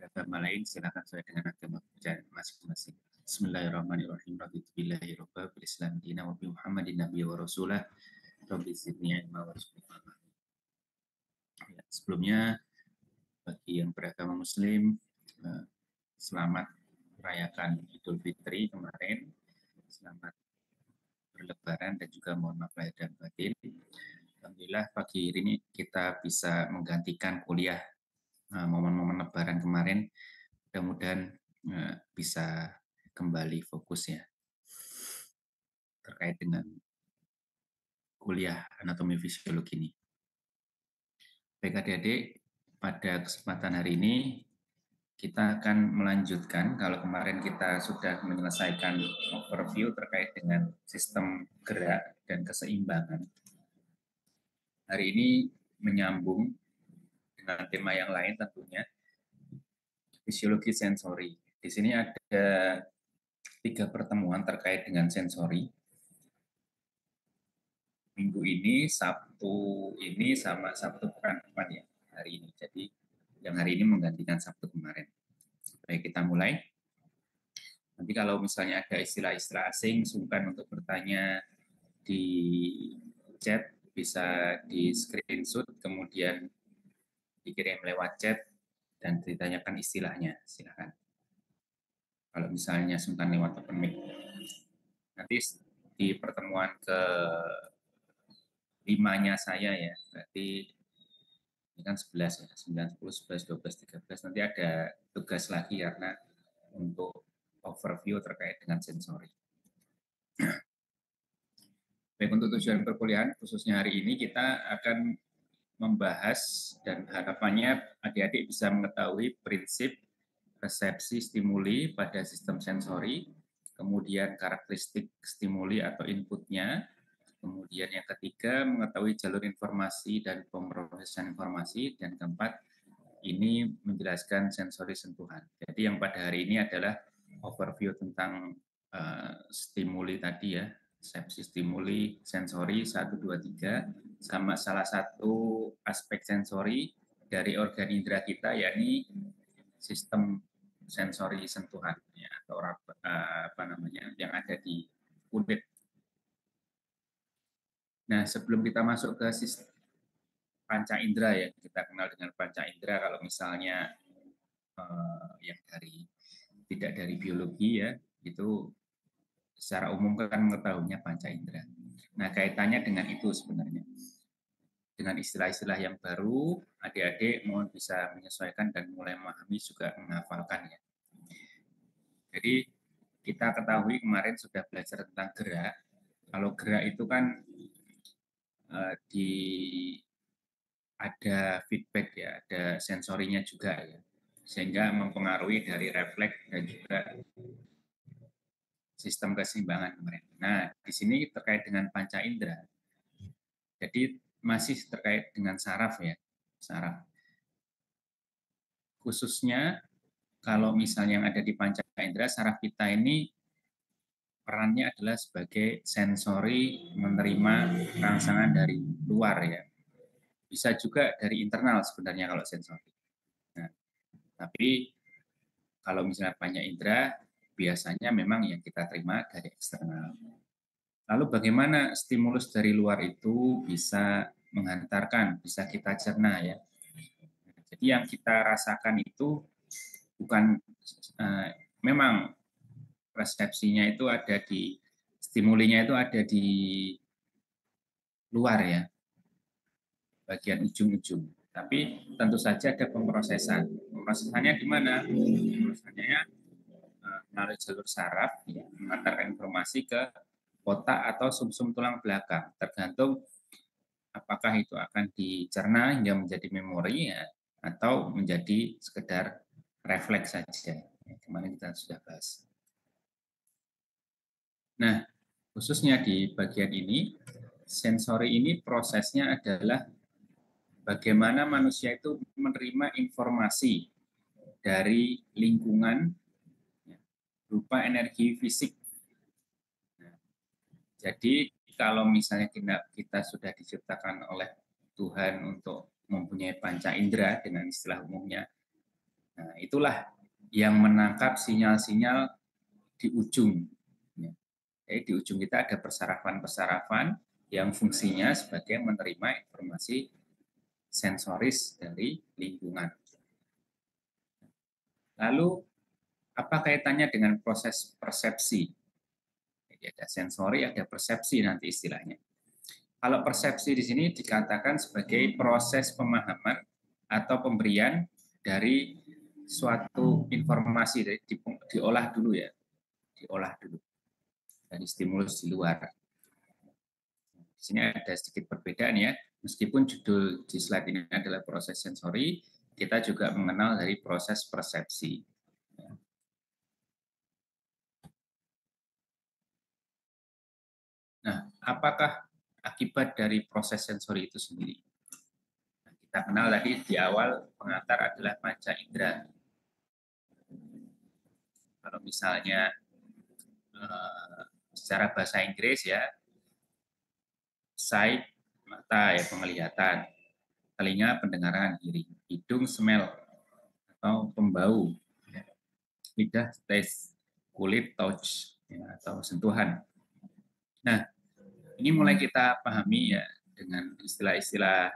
beragama lain silakan sesuai dengan agama masing-masing. Bismillahirrahmanirrahim. Raditu billahi robba bil Islam dina wa bi Muhammadin nabiyya wa rasulah. Rabbi zidni ilma warzuqni fahma. Ya, sebelumnya bagi yang beragama muslim, selamat merayakan Idul Fitri kemarin. Selamat berlebaran dan juga mohon maaf lahir dan batin. Alhamdulillah pagi ini kita bisa menggantikan kuliah momen-momen lebaran kemarin. Mudah-mudahan bisa kembali fokus ya terkait dengan kuliah anatomi fisiologi ini. Baik adik-adik, pada kesempatan hari ini kita akan melanjutkan. Kalau kemarin kita sudah menyelesaikan overview terkait dengan sistem gerak dan keseimbangan. Hari ini menyambung dengan tema yang lain tentunya, fisiologi sensori. Di sini ada 3 pertemuan terkait dengan sensori. Minggu ini, Sabtu ini, sama Sabtu pekan depan ya, hari ini. Jadi yang hari ini menggantikan Sabtu kemarin. Baik, kita mulai. Nanti kalau misalnya ada istilah-istilah asing, sungkan untuk bertanya di chat, bisa di screenshot, kemudian dikirim lewat chat, dan ditanyakan istilahnya, silakan. Kalau misalnya sungkan lewat open mic. Nanti di pertemuan ke 5-nya saya ya, berarti ini kan 11 ya, 9, 10, 11, 12, 13, nanti ada tugas lagi karena untuk overview terkait dengan sensori. Baik, untuk tujuan perkuliahan, khususnya hari ini kita akan membahas dan harapannya adik-adik bisa mengetahui prinsip resepsi stimuli pada sistem sensori, kemudian karakteristik stimuli atau inputnya, kemudian yang ketiga mengetahui jalur informasi dan pemrosesan informasi, dan keempat ini menjelaskan sensori sentuhan. Jadi yang pada hari ini adalah overview tentang stimuli tadi ya, resepsi stimuli sensori 1, 2, 3, sama salah satu aspek sensori dari organ indera kita, yakni sistem sensori sentuhan ya, atau apa namanya yang ada di kulit. Nah, sebelum kita masuk ke sistem panca indera ya, kita kenal dengan panca indera kalau misalnya yang tidak dari biologi ya, itu secara umum kan mengetahuinya panca indera. Nah, kaitannya dengan itu sebenarnya. Dengan istilah-istilah yang baru, adik-adik mohon bisa menyesuaikan dan mulai memahami juga menghafalkan ya. Jadi kita ketahui kemarin sudah belajar tentang gerak. Kalau gerak itu kan ada feedback ya, ada sensorinya juga ya, sehingga mempengaruhi dari refleks dan juga sistem keseimbangan kemarin. Nah, di sini terkait dengan panca indera. Jadi masih terkait dengan saraf ya, saraf. Khususnya kalau misalnya yang ada di panca indera, saraf kita ini perannya adalah sebagai sensori menerima rangsangan dari luar ya. Bisa juga dari internal sebenarnya kalau sensori. Nah, tapi kalau misalnya panca indera, biasanya memang yang kita terima dari eksternal. Lalu bagaimana stimulus dari luar itu bisa menghantarkan, bisa kita cerna ya. Jadi yang kita rasakan itu bukan memang resepsinya itu ada di, stimulinya itu ada di luar ya, bagian ujung-ujung. Tapi tentu saja ada pemrosesan. Pemrosesannya di mana? Pemrosesannya melalui jalur saraf, ya, mengantarkan informasi ke otak atau sumsum tulang belakang. Tergantung apakah itu akan dicerna hingga menjadi memori ya, atau menjadi sekedar refleks saja. Kemarin kita sudah bahas. Nah, khususnya di bagian ini, sensori ini prosesnya adalah bagaimana manusia itu menerima informasi dari lingkungan berupa energi fisik. Nah, jadi kalau misalnya kita sudah diciptakan oleh Tuhan untuk mempunyai panca indera dengan istilah umumnya, Nah, itulah yang menangkap sinyal-sinyal di ujung. Jadi di ujung kita ada persarafan-persarafan yang fungsinya sebagai menerima informasi sensoris dari lingkungan. Lalu, apa kaitannya dengan proses persepsi? Jadi ada sensori, ada persepsi nanti istilahnya. Kalau persepsi di sini dikatakan sebagai proses pemahaman atau pemberian dari suatu informasi, diolah dulu ya, diolah dulu dari stimulus di luar. Di sini ada sedikit perbedaan ya, meskipun judul di slide ini adalah proses sensori, kita juga mengenal dari proses persepsi. Nah, apakah akibat dari proses sensori itu sendiri? Nah, kita kenal tadi di awal pengantar adalah panca indera. Kalau misalnya secara bahasa Inggris ya, sight, mata ya penglihatan, telinga pendengaran, hidung smell atau pembau, lidah taste, kulit touch ya, atau sentuhan. Nah, ini mulai kita pahami ya dengan istilah-istilah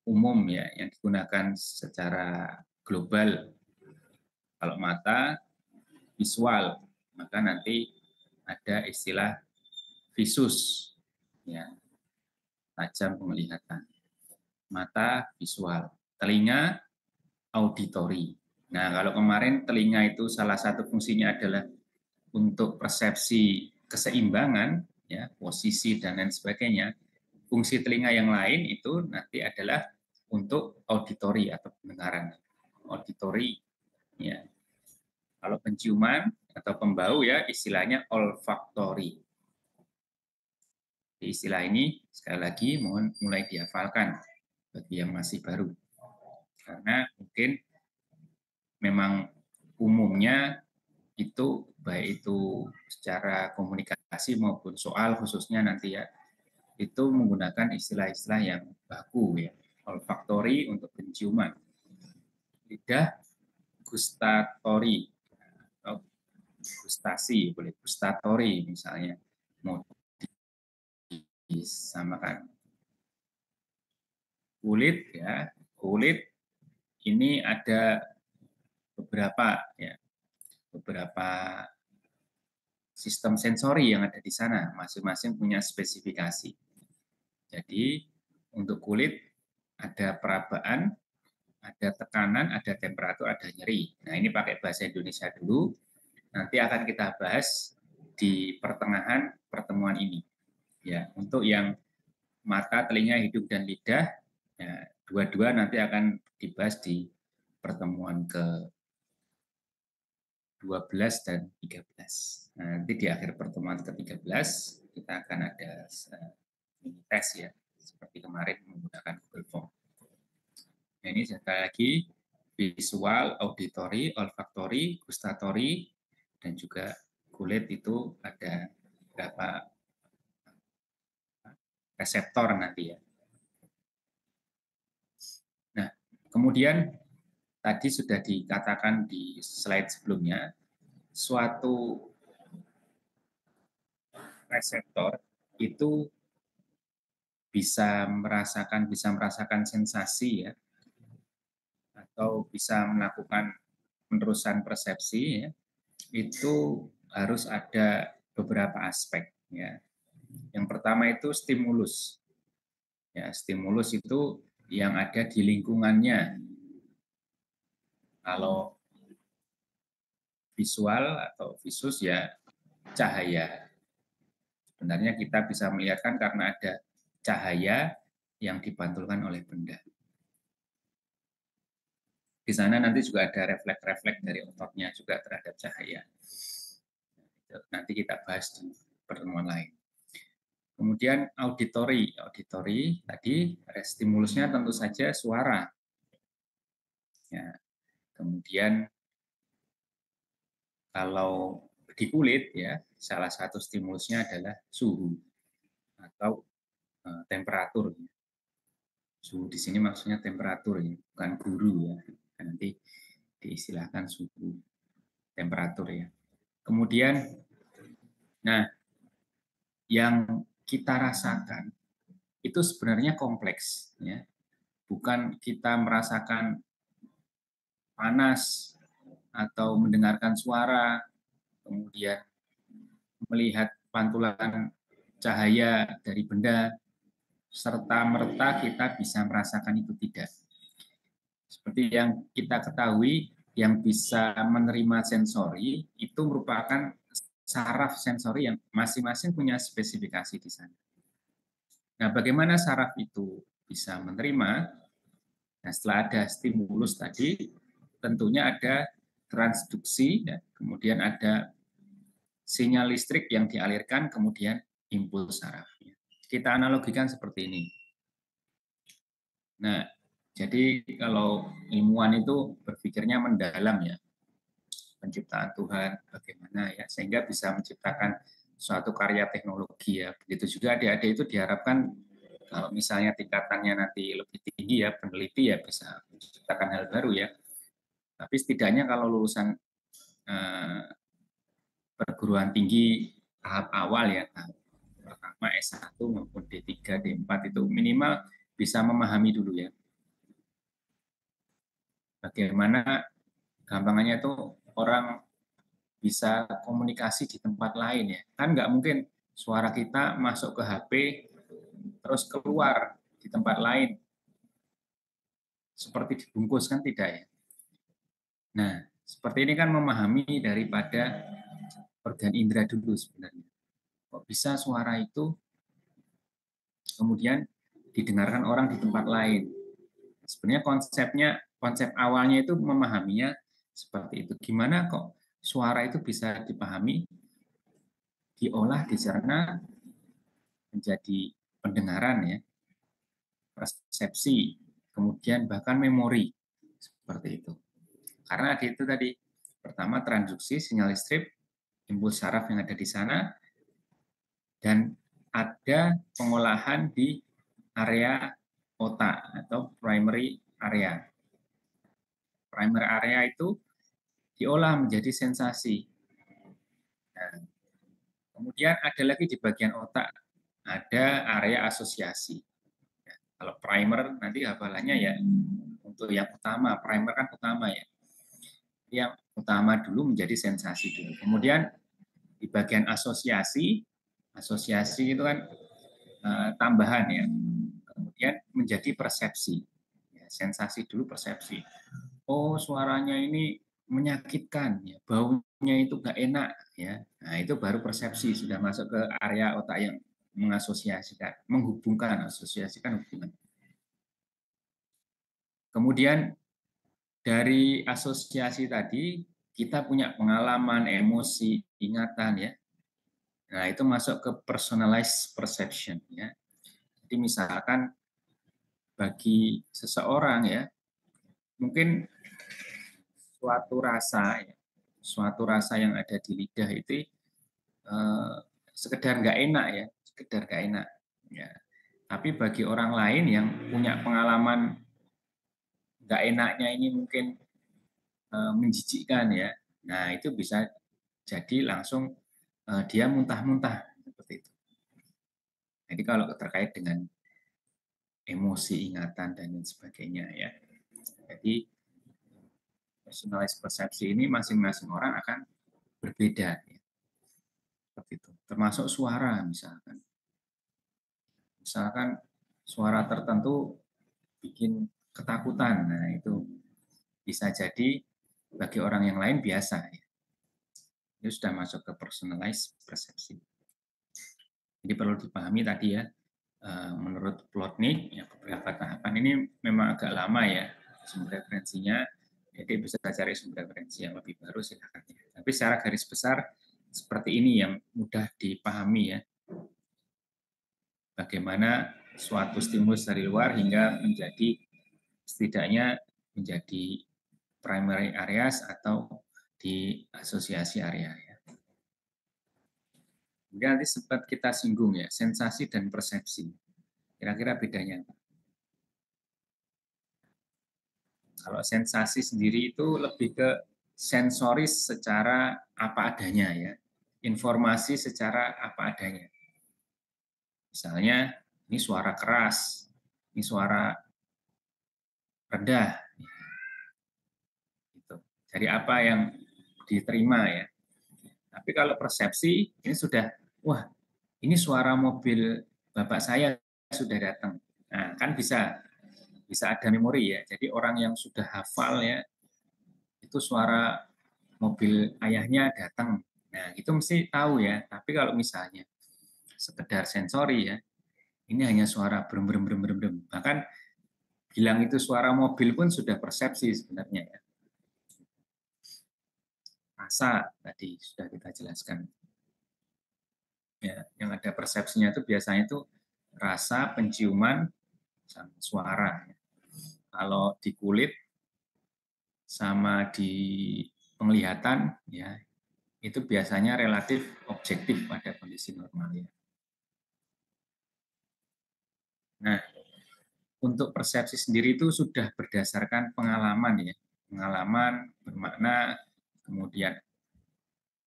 umum ya yang digunakan secara global. Kalau mata visual, maka nanti ada istilah visus ya, tajam penglihatan. Mata visual, telinga auditori. Nah, kalau kemarin telinga itu salah satu fungsinya adalah untuk persepsi keseimbangan, ya, posisi dan lain sebagainya. Fungsi telinga yang lain itu nanti adalah untuk auditori atau pendengaran. Auditori, ya. Kalau penciuman atau pembau ya istilahnya olfaktori. Di istilah ini sekali lagi mohon mulai dihafalkan bagi yang masih baru. Karena mungkin memang umumnya itu baik itu secara komunikasi maupun soal khususnya nanti ya itu menggunakan istilah-istilah yang baku ya. Olfaktori untuk penciuman, lidah gustatori atau gustasi boleh gustatori misalnya mau disamakan. Kulit ya, kulit ini ada beberapa ya, beberapa sistem sensori yang ada di sana, masing-masing punya spesifikasi. Jadi untuk kulit ada perabaan, ada tekanan, ada temperatur, ada nyeri. Nah ini pakai bahasa Indonesia dulu, nanti akan kita bahas di pertengahan pertemuan ini. Ya, untuk yang mata, telinga, hidung, dan lidah, ya, dua-dua nanti akan dibahas di pertemuan ke-12 dan 13. Nah, nanti di akhir pertemuan ke-13 kita akan ada tes ya, seperti kemarin menggunakan Google Form. Nah, ini sekali lagi visual, auditory, olfaktori, gustatori, dan juga kulit itu ada beberapa reseptor nanti ya. Nah, kemudian tadi sudah dikatakan di slide sebelumnya, suatu reseptor itu bisa merasakan sensasi ya, atau bisa melakukan penerusan persepsi ya, itu harus ada beberapa aspek ya. Yang pertama itu stimulus. Ya, stimulus itu yang ada di lingkungannya. Kalau visual atau visus ya cahaya. Sebenarnya kita bisa melihatkan karena ada cahaya yang dipantulkan oleh benda. Di sana nanti juga ada refleks-refleks dari ototnya juga terhadap cahaya. Nanti kita bahas di pertemuan lain. Kemudian auditori tadi stimulusnya tentu saja suara. Ya. Kemudian kalau di kulit ya salah satu stimulusnya adalah suhu atau temperatur. Suhu di sini maksudnya temperatur ya, bukan guru ya. Nanti diistilahkan suhu temperatur ya. Kemudian, nah yang kita rasakan itu sebenarnya kompleks ya. Bukan kita merasakan panas atau mendengarkan suara, kemudian melihat pantulan cahaya dari benda, serta merta kita bisa merasakan itu tidak. Seperti yang kita ketahui, yang bisa menerima sensori itu merupakan saraf sensori yang masing-masing punya spesifikasi di sana. Nah, bagaimana saraf itu bisa menerima? Nah, setelah ada stimulus tadi, tentunya ada transduksi, ya, kemudian ada sinyal listrik yang dialirkan, kemudian impuls saraf. Kita analogikan seperti ini. Nah, jadi kalau ilmuwan itu berpikirnya mendalam ya, penciptaan Tuhan bagaimana ya, sehingga bisa menciptakan suatu karya teknologi ya. Begitu juga adik-adik itu diharapkan kalau misalnya tingkatannya nanti lebih tinggi ya, peneliti ya bisa menciptakan hal baru ya. Tapi setidaknya kalau lulusan perguruan tinggi tahap awal ya, tahap pertama S1 maupun D3, D4 itu minimal bisa memahami dulu ya. Bagaimana gampangannya itu orang bisa komunikasi di tempat lain ya. Kan nggak mungkin suara kita masuk ke HP terus keluar di tempat lain seperti dibungkus, kan tidak ya. Nah, seperti ini kan memahami daripada organ indera dulu sebenarnya. Kok bisa suara itu kemudian didengarkan orang di tempat lain. Sebenarnya konsep awalnya itu memahaminya seperti itu. Gimana kok suara itu bisa dipahami, diolah, dicerna menjadi pendengaran ya, persepsi, kemudian bahkan memori seperti itu. Karena ada itu tadi, pertama transduksi sinyal listrik, impuls saraf yang ada di sana, dan ada pengolahan di area otak atau primary area. Primary area itu diolah menjadi sensasi. Nah, kemudian ada lagi di bagian otak, ada area asosiasi. Ya, kalau primer nanti hafalannya ya untuk yang utama, primer kan utama ya. Yang utama dulu menjadi sensasi dulu. Kemudian di bagian asosiasi, asosiasi itu kan tambahan ya. Kemudian menjadi persepsi. Ya, sensasi dulu persepsi. Oh, suaranya ini menyakitkan, ya, baunya itu nggak enak, ya. Nah, itu baru persepsi, sudah masuk ke area otak yang mengasosiasikan, menghubungkan, asosiasikan hubungan. Kemudian dari asosiasi tadi kita punya pengalaman, emosi, ingatan ya. Nah, itu masuk ke personalized perception ya. Jadi misalkan bagi seseorang ya, mungkin suatu rasa yang ada di lidah itu sekedar nggak enak ya, sekedar nggak enak. Ya. Tapi bagi orang lain yang punya pengalaman nggak enaknya ini mungkin menjijikkan ya, nah itu bisa jadi langsung dia muntah-muntah seperti itu. Jadi kalau terkait dengan emosi, ingatan dan lain sebagainya ya. Jadi personalized persepsi ini masing-masing orang akan berbeda ya. Seperti itu. Termasuk suara misalkan. Misalkan suara tertentu bikin ketakutan. Nah, itu bisa jadi bagi orang yang lain biasa ya. Itu sudah masuk ke personalized persepsi. Jadi perlu dipahami tadi ya, menurut Plotnik, ya beberapa tahapan ini memang agak lama ya sumber referensinya. Jadi bisa cari sumber referensi yang lebih baru silakan. Tapi secara garis besar seperti ini yang mudah dipahami ya. Bagaimana suatu stimulus dari luar hingga menjadi setidaknya menjadi primary areas atau di asosiasi area. Kemudian nanti sempat kita singgung ya, sensasi dan persepsi. Kira-kira bedanya apa? Kalau sensasi sendiri itu lebih ke sensoris secara apa adanya ya, informasi secara apa adanya. Misalnya ini suara keras, ini suara rendah, gitu. Jadi apa yang diterima ya. Tapi kalau persepsi ini sudah, wah ini suara mobil bapak saya sudah datang. Nah kan bisa ada memori ya. Jadi orang yang sudah hafal ya itu suara mobil ayahnya datang. Nah, itu mesti tahu ya. Tapi kalau misalnya sekedar sensori ya, ini hanya suara brem brem brem brem brem. Bahkan bilang itu suara mobil pun sudah persepsi sebenarnya ya. Rasa tadi sudah kita jelaskan. Ya, yang ada persepsinya itu biasanya itu rasa, penciuman, sama suara. Kalau di kulit sama di penglihatan ya itu biasanya relatif objektif pada kondisi normal ya. Nah, untuk persepsi sendiri itu sudah berdasarkan pengalaman ya. Pengalaman bermakna kemudian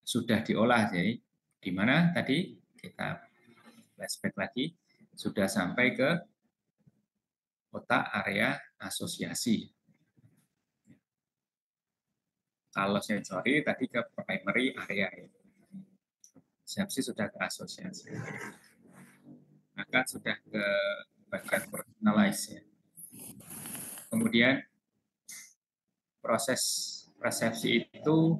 sudah diolah. Jadi di mana tadi kita flashback lagi sudah sampai ke otak area asosiasi. Kalau sensori tadi ke primary area ya. Persepsi sudah ke asosiasi. Maka sudah ke bagian personalize ya. Kemudian proses persepsi itu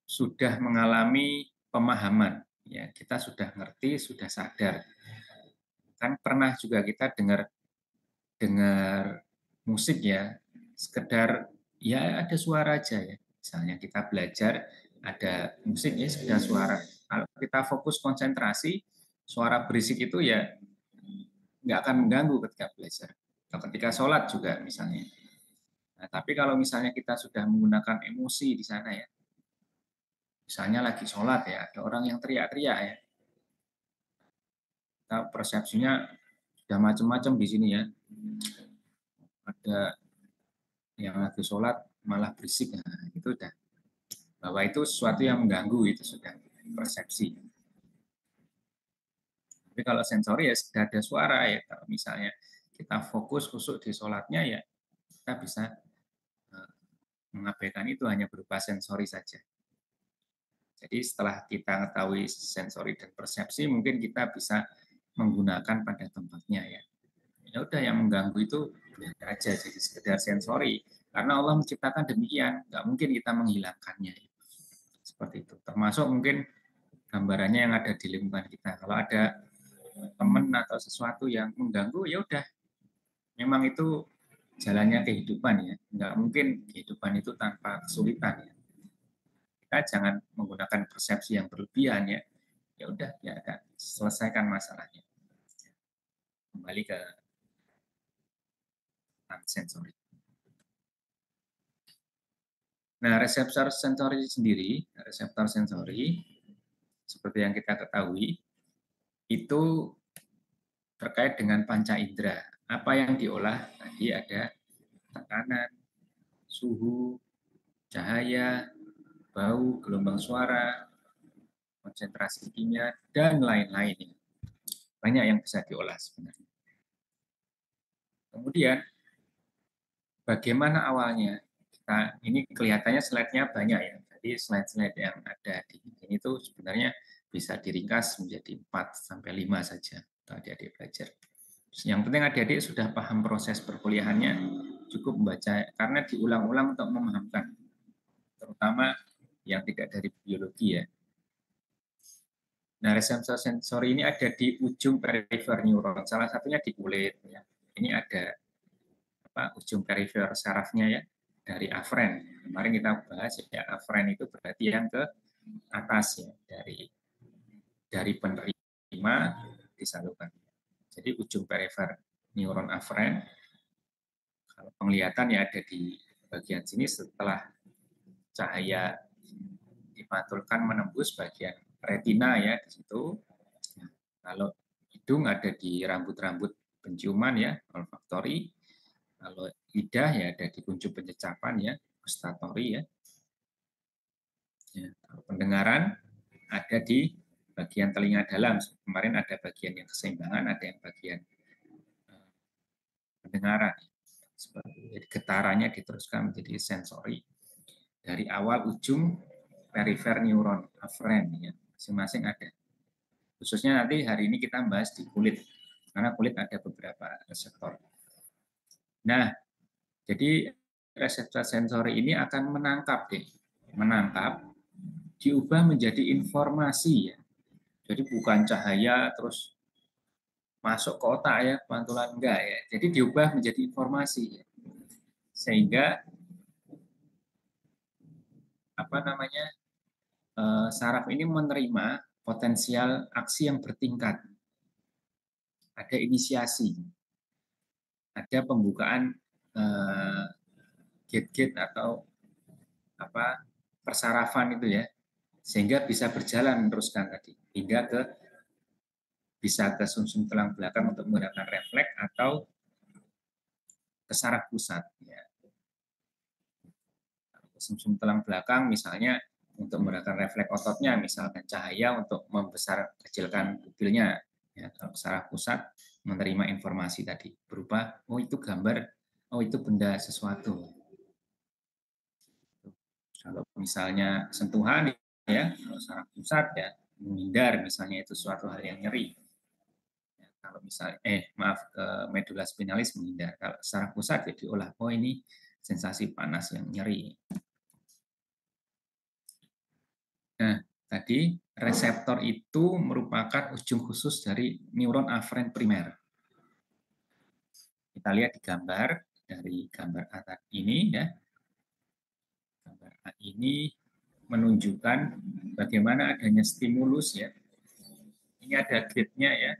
sudah mengalami pemahaman ya, kita sudah ngerti, sudah sadar. Kan pernah juga kita dengar dengar musik ya, sekedar ya ada suara aja ya. Misalnya kita belajar ada musik ya sekedar suara. Kalau kita fokus konsentrasi, suara berisik itu ya nggak akan mengganggu ketika belajar. Atau ketika sholat juga misalnya. Nah, tapi kalau misalnya kita sudah menggunakan emosi di sana ya, misalnya lagi sholat ya, ada orang yang teriak-teriak ya, kita persepsinya sudah macam-macam di sini ya. Ada yang lagi sholat malah berisik, nah, itu udah bahwa itu sesuatu yang mengganggu, itu sudah persepsi. Tapi kalau sensori ya sudah ada suara ya, kalau misalnya kita fokus khusus di sholatnya ya, kita bisa mengabaikan itu hanya berupa sensori saja. Jadi setelah kita mengetahui sensori dan persepsi, mungkin kita bisa menggunakan pada tempatnya ya. Ya udah yang mengganggu itu biar aja jadi sekedar sensori. Karena Allah menciptakan demikian, nggak mungkin kita menghilangkannya. Seperti itu. Termasuk mungkin gambarannya yang ada di lingkungan kita. Kalau ada teman atau sesuatu yang mengganggu, ya udah. Memang itu jalannya kehidupan ya. Nggak mungkin kehidupan itu tanpa kesulitan ya. Kita jangan menggunakan persepsi yang berlebihan ya. Ya udah, ya selesaikan masalahnya. Kembali ke sensori. Nah, reseptor sensori sendiri, reseptor sensori seperti yang kita ketahui itu terkait dengan panca indera. Apa yang diolah tadi ada tekanan, suhu, cahaya, bau, gelombang suara, konsentrasi kimia, dan lain-lain. Banyak yang bisa diolah sebenarnya. Kemudian, bagaimana awalnya? Kita, ini kelihatannya slide-nya banyak ya. Jadi slide-slide yang ada di sini itu sebenarnya bisa diringkas menjadi 4-5 saja untuk adik-adik belajar. Yang penting adik-adik sudah paham proses perkuliahannya, cukup membaca, karena diulang-ulang untuk memahamkan. Terutama yang tidak dari biologi ya. Nah, reseptor sensori ini ada di ujung perifer neuron, salah satunya di kulit. Ya. Ini ada ujung perifer sarafnya ya, dari afren. Kemarin kita bahas ya, afren itu berarti yang ke atas ya, dari penerima disalurkan. Jadi ujung perifer neuron afren, kalau penglihatan ya ada di bagian sini setelah cahaya dipantulkan menembus bagian retina ya di situ. Kalau hidung ada di rambut-rambut penciuman ya, olfaktori. Kalau lidah ya ada di kuncup pencecapan ya, gustatory ya. Ya, kalau pendengaran ada di bagian telinga dalam. Kemarin ada bagian yang keseimbangan, ada yang bagian pendengaran. Jadi getarannya diteruskan menjadi sensori dari awal ujung perifer neuron aferen ya. Masing-masing ada. Khususnya nanti hari ini kita bahas di kulit karena kulit ada beberapa reseptor. Nah, jadi reseptor sensori ini akan menangkap diubah menjadi informasi ya. Jadi bukan cahaya terus masuk ke otak ya, pantulan enggak ya. Jadi diubah menjadi informasi ya. Sehingga apa namanya? Saraf ini menerima potensial aksi yang bertingkat. Ada inisiasi, ada pembukaan gate-gate atau apa persarafan itu ya, sehingga bisa berjalan meneruskan tadi hingga bisa ke sumsum tulang belakang untuk menggunakan refleks atau ke saraf pusat. Ya. Ke sumsum tulang belakang misalnya untuk menggunakan refleks ototnya, misalkan cahaya untuk membesar kecilkan pupilnya. Ya, kalau ke saraf pusat menerima informasi tadi berupa oh itu gambar, oh itu benda sesuatu. Kalau misalnya sentuhan ya, kalau saraf pusat ya menghindar misalnya itu suatu hal yang nyeri. Ya, kalau misalnya maaf ke medula spinalis menghindar. Kalau saraf pusat jadi olah oh ini sensasi panas yang nyeri. Nah, tadi reseptor itu merupakan ujung khusus dari neuron aferen primer. Kita lihat di gambar dari gambar atas ini ya. Gambar A ini menunjukkan bagaimana adanya stimulus ya. Ini ada gate-nya ya.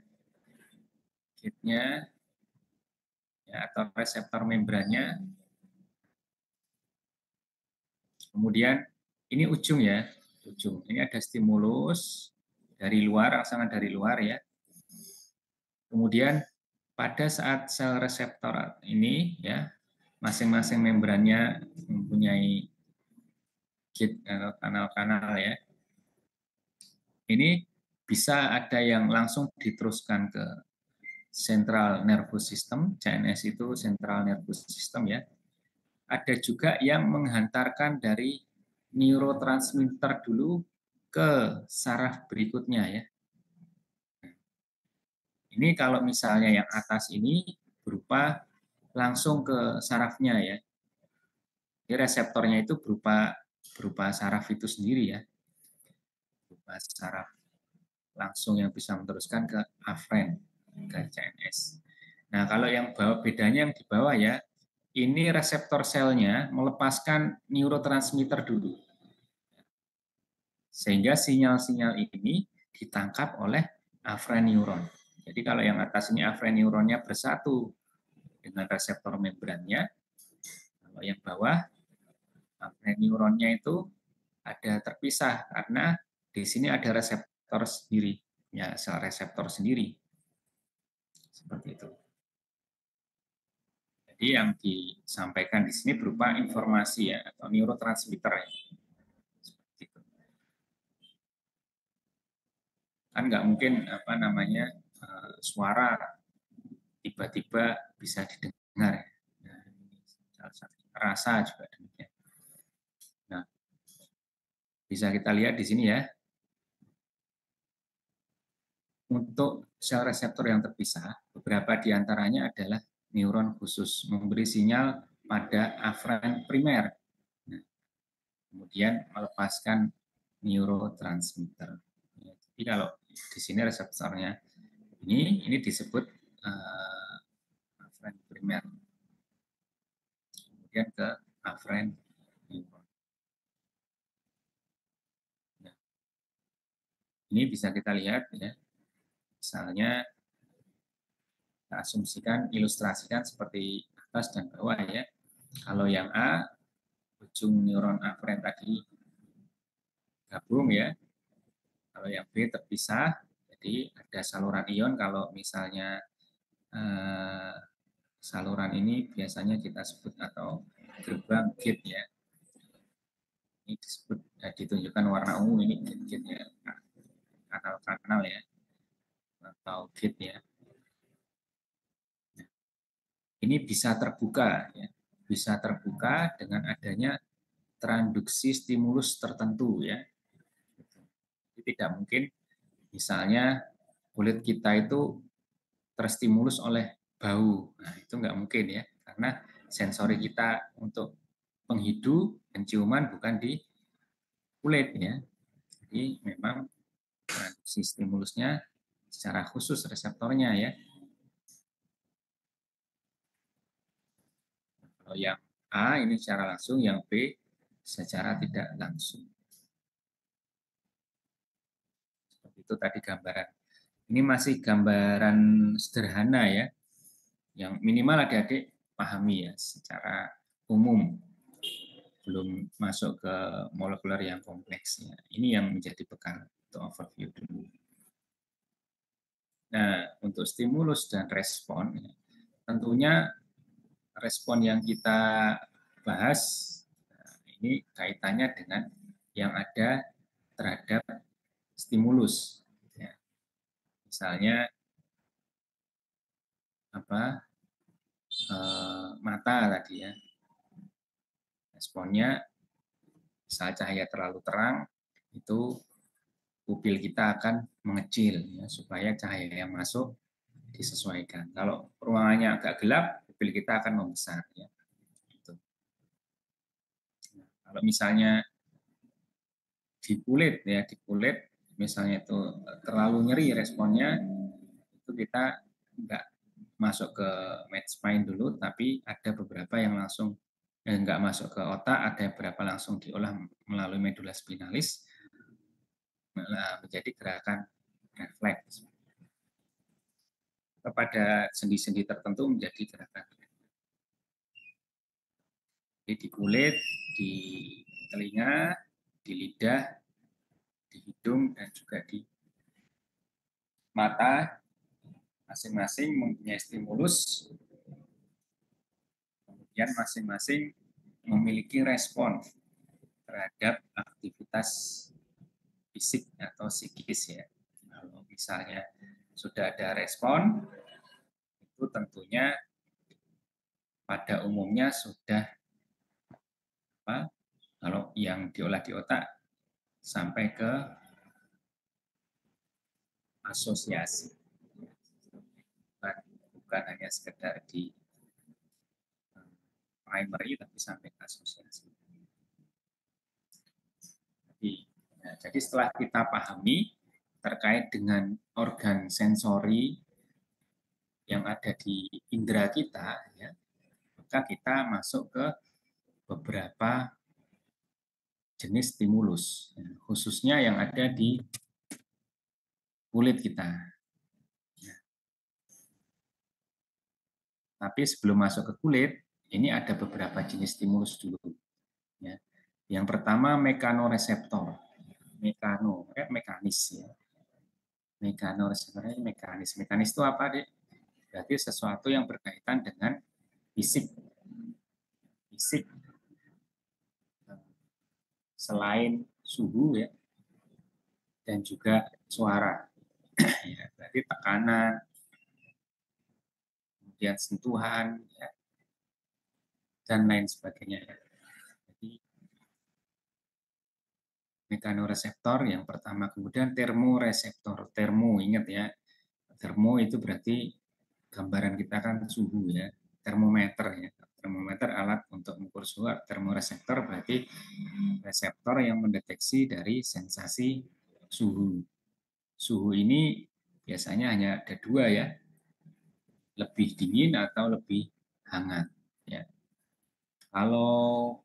Gate-nya ya, atau reseptor membrannya. Kemudian ini ujung ya, ujung. Ini ada stimulus dari luar, rangsangan dari luar ya. Kemudian pada saat sel reseptor ini ya, masing-masing membrannya mempunyai gate atau kanal-kanal ya. Ini bisa ada yang langsung diteruskan ke central nervous system, CNS itu central nervous system ya. Ada juga yang menghantarkan dari neurotransmitter dulu ke saraf berikutnya ya. Ini kalau misalnya yang atas ini berupa langsung ke sarafnya ya. Jadi reseptornya itu berupa saraf itu sendiri ya. Berupa saraf langsung yang bisa meneruskan ke afren, ke CNS. Nah, kalau yang bawah bedanya yang di bawah ya, ini reseptor selnya melepaskan neurotransmitter dulu. Sehingga sinyal-sinyal ini ditangkap oleh afreneuron. Jadi kalau yang atas ini afreneuronnya bersatu dengan reseptor membrannya, kalau yang bawah afreneuronnya itu ada terpisah karena di sini ada reseptor sendiri, ya sel reseptor sendiri. Seperti itu. Jadi yang disampaikan di sini berupa informasi ya atau neurotransmitter ya. Seperti itu. Kan nggak mungkin apa namanya suara tiba-tiba bisa didengar. Nah, rasa juga demikian. Nah, bisa kita lihat di sini ya. Untuk sel reseptor yang terpisah, beberapa di antaranya adalah neuron khusus memberi sinyal pada aferen primer. Nah, kemudian melepaskan neurotransmitter. Jadi kalau di sini reseptornya ini disebut aferen primer. Kemudian ke aferen neuron. Nah, ini bisa kita lihat ya. Misalnya kita asumsikan, ilustrasikan seperti atas dan bawah ya. Kalau yang A, ujung neuron aferen tadi gabung ya. Kalau yang B terpisah, jadi ada saluran ion kalau misalnya saluran ini biasanya kita sebut atau gerbang gate ya. Ini disebut ditunjukkan warna ungu ini gate ya, kanal-kanal ya atau gate ya. Ini bisa terbuka ya. Bisa terbuka dengan adanya transduksi stimulus tertentu ya. Jadi tidak mungkin misalnya kulit kita itu terstimulus oleh bau. Nah, itu nggak mungkin ya, karena sensori kita untuk penghidu penciuman bukan di kulit ya. Jadi memang si stimulusnya secara khusus reseptornya ya. Kalau yang A ini secara langsung, yang B secara tidak langsung. Seperti itu tadi gambaran. Ini masih gambaran sederhana ya, yang minimal adik-adik pahami ya secara umum. Belum masuk ke molekuler yang kompleksnya. Ini yang menjadi bekal untuk overview dulu. Nah, untuk stimulus dan respon, tentunya respon yang kita bahas ini kaitannya dengan yang ada terhadap stimulus. Ya. Misalnya apa mata tadi ya, responnya saat cahaya terlalu terang itu pupil kita akan mengecil ya, supaya cahaya yang masuk disesuaikan. Kalau ruangannya agak gelap, pupil kita akan membesar. Ya. Gitu. Nah, kalau misalnya di kulit misalnya itu terlalu nyeri responnya, itu kita nggak masuk ke medspine dulu, tapi ada beberapa yang langsung nggak masuk ke otak, ada beberapa langsung diolah melalui medula spinalis menjadi gerakan refleks. Kepada sendi-sendi tertentu menjadi gerakan. Jadi di kulit, di telinga, di lidah, di hidung, dan juga di mata, masing-masing mempunyai stimulus, kemudian masing-masing memiliki respon terhadap aktivitas fisik atau psikis ya. Kalau misalnya sudah ada respon, itu tentunya pada umumnya sudah apa? Kalau yang diolah di otak sampai ke asosiasi, bukan hanya sekedar di primary tapi sampai ke asosiasi. Jadi setelah kita pahami terkait dengan organ sensori yang ada di indera kita, ya, maka kita masuk ke beberapa jenis stimulus, ya, khususnya yang ada di kulit kita. Ya. Tapi sebelum masuk ke kulit, ini ada beberapa jenis stimulus dulu. Ya. Yang pertama mekanoreseptor, mekanis ya. Mekanoreseptor mekanis. Mekanis itu apa, Dek? Berarti sesuatu yang berkaitan dengan fisik. Fisik selain suhu ya, dan juga suara. Ya, berarti tekanan, kemudian sentuhan, ya, dan lain sebagainya. Jadi mekanoreseptor yang pertama, kemudian termoreseptor. Termo, ingat ya, termo itu berarti gambaran kita kan suhu ya, termometer ya. Termometer alat untuk mengukur suhu, termoreseptor berarti reseptor yang mendeteksi dari sensasi suhu. Suhu ini biasanya hanya ada dua ya, lebih dingin atau lebih hangat. Ya. Kalau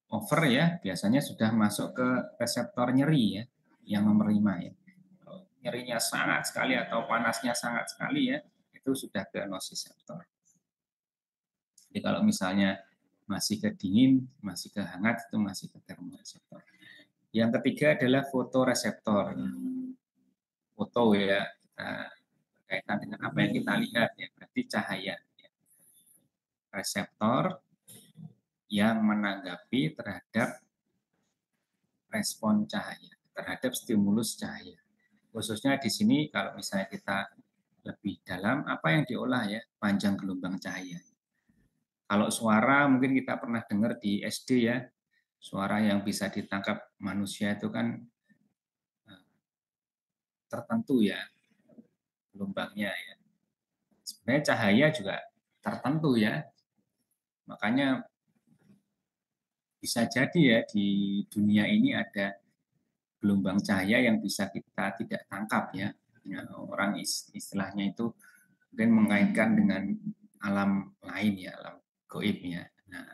over ya biasanya sudah masuk ke reseptor nyeri ya, yang nomor 5 ya. Kalau nyerinya sangat sekali atau panasnya sangat sekali ya, itu sudah ke nociceptor. Jadi kalau misalnya masih ke dingin, masih ke hangat, itu masih ke termoreseptor. Yang ketiga adalah fotoreseptor. Foto ya, kita berkaitan dengan apa yang kita lihat ya, berarti cahaya. reseptor yang menanggapi terhadap respon cahaya, terhadap stimulus cahaya. Khususnya di sini kalau misalnya kita lebih dalam, apa yang diolah ya? Panjang gelombang cahaya. Kalau suara mungkin kita pernah dengar di SD ya, suara yang bisa ditangkap manusia itu kan tertentu ya gelombangnya ya. Sebenarnya cahaya juga tertentu ya. Makanya bisa jadi ya di dunia ini ada gelombang cahaya yang bisa kita tidak tangkap ya. Ya, orang istilahnya itu mungkin mengaitkan dengan alam lain ya, alam gaib ya. Nah,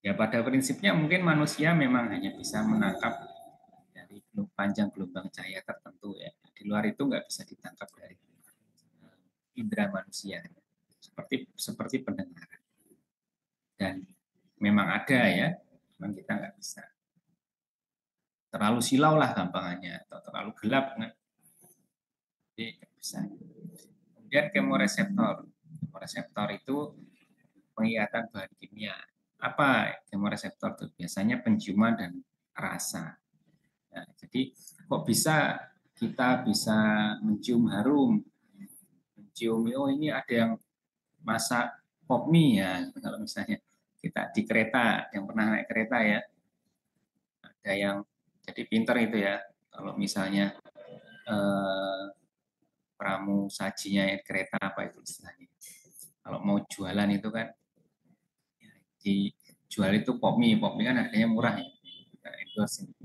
ya pada prinsipnya mungkin manusia memang hanya bisa menangkap dari panjang gelombang cahaya tertentu ya. Di luar itu nggak bisa ditangkap dari indera manusia. Seperti seperti pendengaran. Dan memang ada ya, memang kita nggak bisa. Terlalu silau lah gampangannya, atau terlalu gelap kan. Jadi nggak bisa. Kemudian kemoreseptor. Kemoreseptor itu pengikatan bahan kimia. Apa kemoreseptor itu? Biasanya penciuman dan rasa. Nah, jadi kok bisa kita bisa mencium harum, mencium oh ini ada yang masak pop mie ya, kalau misalnya kita di kereta, yang pernah naik kereta ya, ada yang jadi pinter itu ya, kalau misalnya pramu sajinya kereta apa itu istilahnya, kalau mau jualan itu kan dijual itu pop mie kan harganya murah ya, kita endorse ini.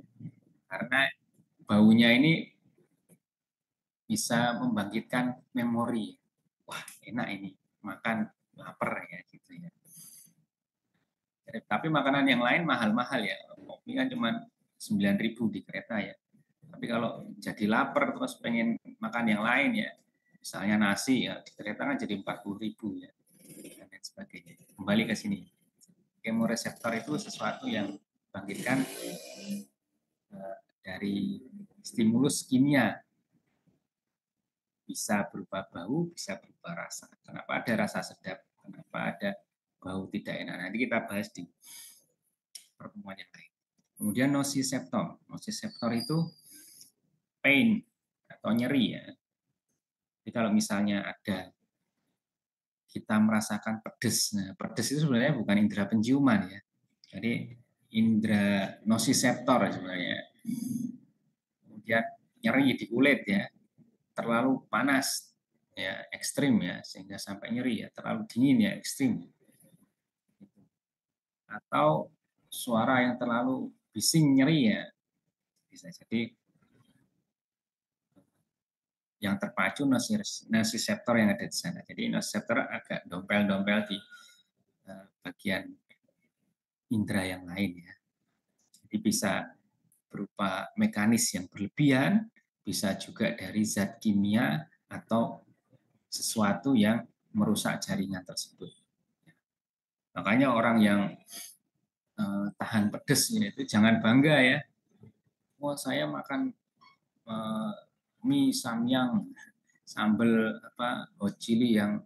Karena baunya ini bisa membangkitkan memori. Wah, enak ini, makan lapar ya gitu ya. Tapi makanan yang lain mahal-mahal ya. Kopi kan cuma 9.000 di kereta ya. Tapi kalau jadi lapar terus pengen makan yang lain ya, misalnya nasi ya di kereta kan jadi 40.000 ya, dan lain sebagainya. Kembali ke sini, kemoreseptor itu sesuatu yang bangkitkan dari stimulus kimia, bisa berupa bau, bisa berupa rasa. Kenapa ada rasa sedap? Kenapa ada bau tidak enak? Nanti kita bahas di pertemuan yang lain. Kemudian nociceptor. Nociceptor itu pain atau nyeri ya. Jadi kalau misalnya ada kita merasakan pedes, nah pedes itu sebenarnya bukan indera penciuman ya. Jadi indera nociceptor sebenarnya. Kemudian nyeri di kulit ya, terlalu panas ya, ekstrim ya, sehingga sampai nyeri ya, terlalu dingin ya, ekstrim. Atau suara yang terlalu bising nyeri ya, bisa jadi yang terpacu nociceptor yang ada di sana. Jadi nociceptor agak dompel-dompel di bagian indera yang lain ya. Jadi bisa berupa mekanis yang berlebihan, bisa juga dari zat kimia atau sesuatu yang merusak jaringan tersebut. Makanya orang yang tahan pedes itu jangan bangga ya. Wah, saya makan mie samyang sambal hot chili yang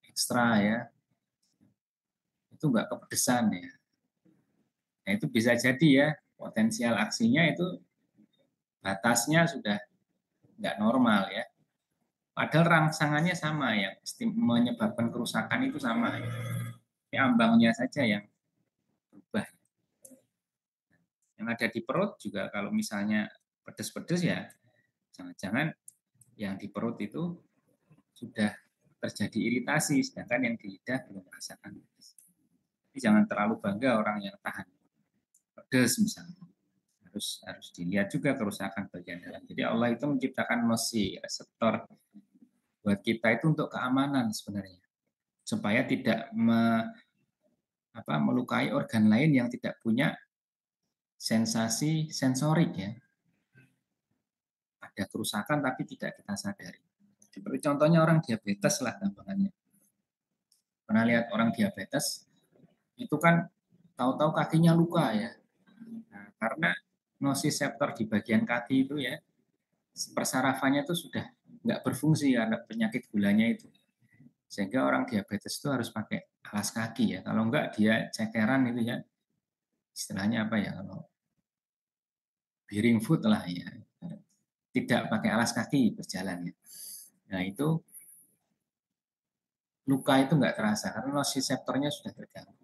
ekstra ya, itu nggak kepedesan ya. Nah, itu bisa jadi ya potensial aksinya itu batasnya sudah nggak normal ya. Padahal rangsangannya sama, yang menyebabkan kerusakan itu sama. Ya, ambangnya saja yang berubah. Yang ada di perut juga kalau misalnya pedes-pedes ya, jangan-jangan yang di perut itu sudah terjadi iritasi, sedangkan yang di lidah belum merasakan pedes. Jadi jangan terlalu bangga orang yang tahan pedes misalnya. Harus dilihat juga kerusakan bagian dalam. Jadi Allah itu menciptakan nociceptor buat kita itu untuk keamanan sebenarnya, supaya tidak melukai organ lain yang tidak punya sensasi sensorik ya. Ada kerusakan tapi tidak kita sadari. Seperti contohnya orang diabetes lah gampangannya. Pernah lihat orang diabetes itu kan tahu-tahu kakinya luka ya. Nah, karena nociceptor di bagian kaki itu ya, persarafannya itu sudah nggak berfungsi karena penyakit gulanya itu. Sehingga orang diabetes itu harus pakai alas kaki ya. Kalau enggak dia cekeran itu ya. Istilahnya apa ya, kalau bearing foot lah ya. Tidak pakai alas kaki berjalan ya. Nah, itu luka itu enggak terasa karena nociceptornya sudah terganggu.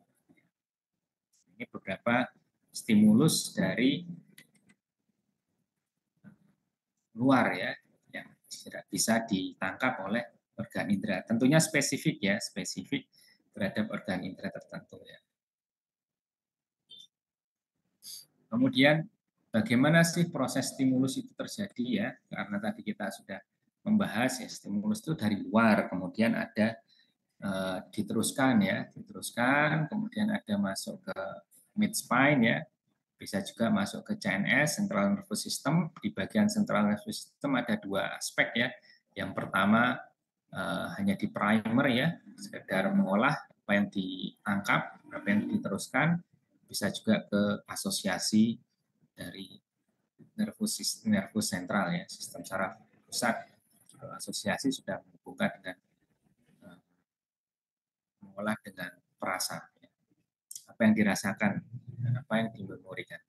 Ini beberapa stimulus dari luar ya, yang tidak bisa ditangkap oleh organ indera. Tentunya spesifik ya, spesifik terhadap organ indera tertentu ya. Kemudian bagaimana sih proses stimulus itu terjadi ya? Karena tadi kita sudah membahas ya, stimulus itu dari luar, kemudian ada diteruskan ya, diteruskan, kemudian ada masuk ke mid spine ya, bisa juga masuk ke CNS, Central Nervous System. Di bagian Central Nervous System ada dua aspek ya. Yang pertama hanya di primer ya, sekedar mengolah apa yang ditangkap, apa yang diteruskan, bisa juga ke asosiasi dari nervus sentral ya, sistem saraf pusat. Asosiasi sudah menghubungkan dengan mengolah dengan perasa, ya. Apa yang dirasakan dan apa yang dimemorikan.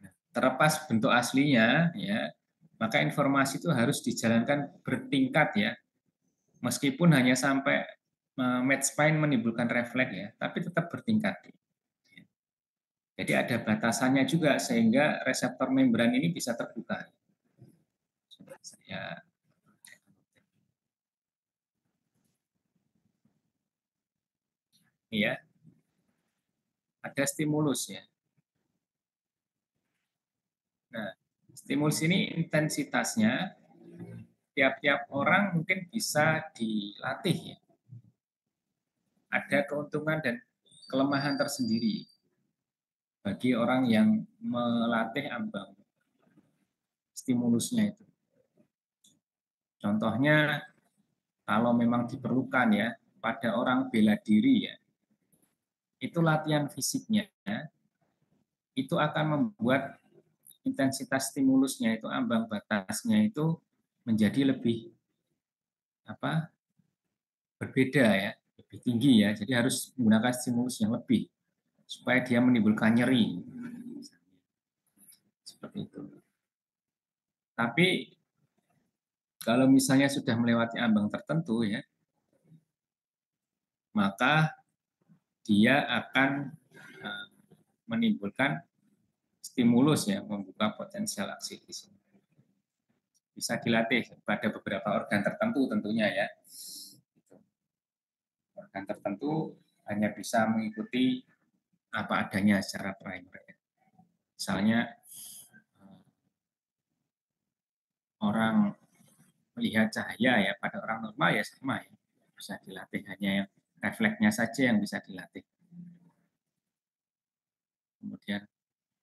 Nah, terlepas bentuk aslinya, ya, maka informasi itu harus dijalankan bertingkat ya, meskipun hanya sampai mid spine menimbulkan refleks ya, tapi tetap bertingkat. Jadi ada batasannya juga sehingga reseptor membran ini bisa terbuka. Saya ya, ada stimulus ya. Nah, stimulus ini intensitasnya tiap-tiap orang mungkin bisa dilatih ya. Ada keuntungan dan kelemahan tersendiri bagi orang yang melatih ambang stimulusnya itu. Contohnya kalau memang diperlukan ya pada orang bela diri ya, itu latihan fisiknya itu akan membuat intensitas stimulusnya itu ambang batasnya itu menjadi lebih apa berbeda ya, lebih tinggi ya. Jadi harus menggunakan stimulus yang lebih supaya dia menimbulkan nyeri. Seperti itu. Tapi kalau misalnya sudah melewati ambang tertentu ya, maka dia akan menimbulkan stimulus ya, membuka potensial aksi di sini. Bisa dilatih pada beberapa organ tertentu tentunya ya. Organ tertentu hanya bisa mengikuti apa adanya secara primer. Misalnya orang melihat cahaya ya, pada orang normal ya sama ya, bisa dilatih, hanya refleksnya saja yang bisa dilatih. Kemudian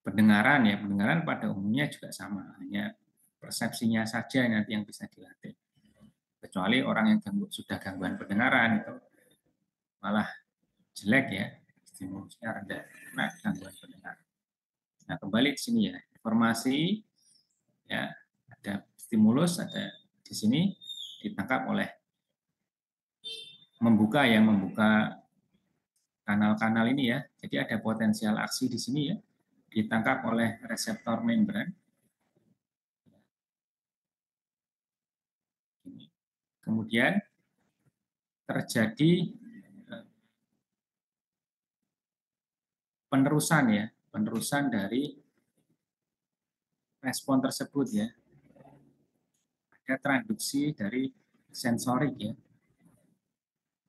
pendengaran ya, pendengaran pada umumnya juga sama, hanya persepsinya saja nanti yang bisa dilatih. Kecuali orang yang sudah gangguan pendengaran itu malah jelek ya, stimulusnya rendah karena gangguan pendengaran. Nah, kembali di sini ya, informasi ya, ada stimulus, ada di sini ditangkap oleh membuka kanal-kanal ini ya. Jadi ada potensial aksi di sini ya, ditangkap oleh reseptor membran. Kemudian terjadi penerusan ya, penerusan dari respon tersebut ya. Ada transduksi dari sensorik ya.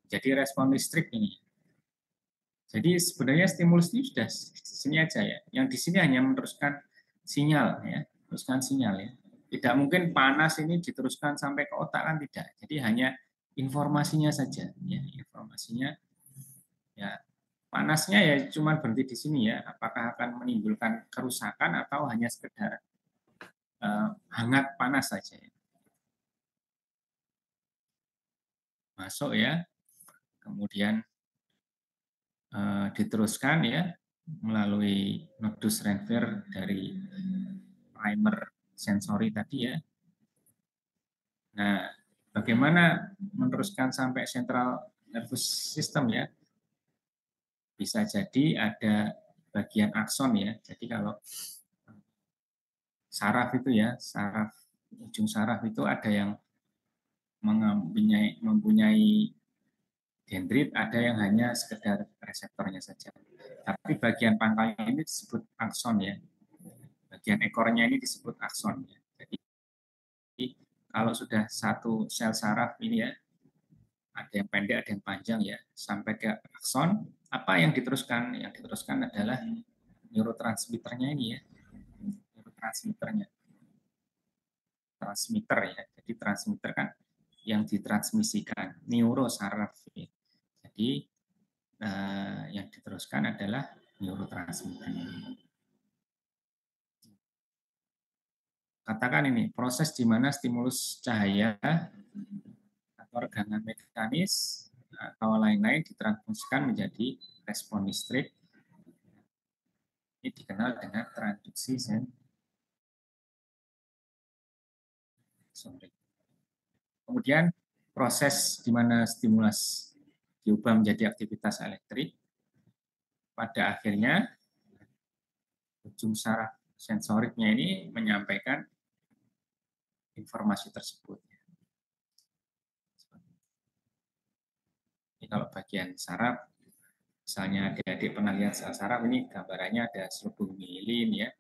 Jadi respon listrik ini. Jadi sebenarnya stimulus ini sudah di sini aja ya. Yang di sini hanya meneruskan sinyal ya, teruskan sinyal ya. Tidak mungkin panas ini diteruskan sampai ke otak kan tidak. Jadi hanya informasinya saja ya, informasinya ya. Panasnya ya cuma berhenti di sini ya. Apakah akan menimbulkan kerusakan atau hanya sekedar hangat panas saja ya. Masuk ya. Kemudian diteruskan ya melalui nodus Renfer dari primer sensori tadi ya. Nah, bagaimana meneruskan sampai sentral nervous system ya. Bisa jadi ada bagian akson ya. Jadi kalau saraf itu ya, ujung saraf itu ada yang mempunyai dendrit, ada yang hanya sekedar reseptornya saja. Tapi bagian pangkalnya ini disebut akson ya. Bagian ekornya ini disebut akson ya. Jadi kalau sudah satu sel saraf ini ya, ada yang pendek, ada yang panjang ya, sampai ke akson, apa yang diteruskan? Yang diteruskan adalah neurotransmitternya ini ya, neurotransmitternya, transmitter ya. Jadi transmitter kan yang ditransmisikan, neurosaraf. Ya. Jadi yang diteruskan adalah neurotransmitter. Katakan ini proses di mana stimulus cahaya atau regangan mekanis atau lain-lain ditransfusikan menjadi respon listrik. Ini dikenal dengan transduksi sensorik. Kemudian proses di mana stimulus diubah menjadi aktivitas elektrik, pada akhirnya ujung saraf sensoriknya ini menyampaikan informasi tersebut. Ini kalau bagian saraf, misalnya adik-adik pernah lihat sel saraf, ini gambarannya ada selubung mielin ya.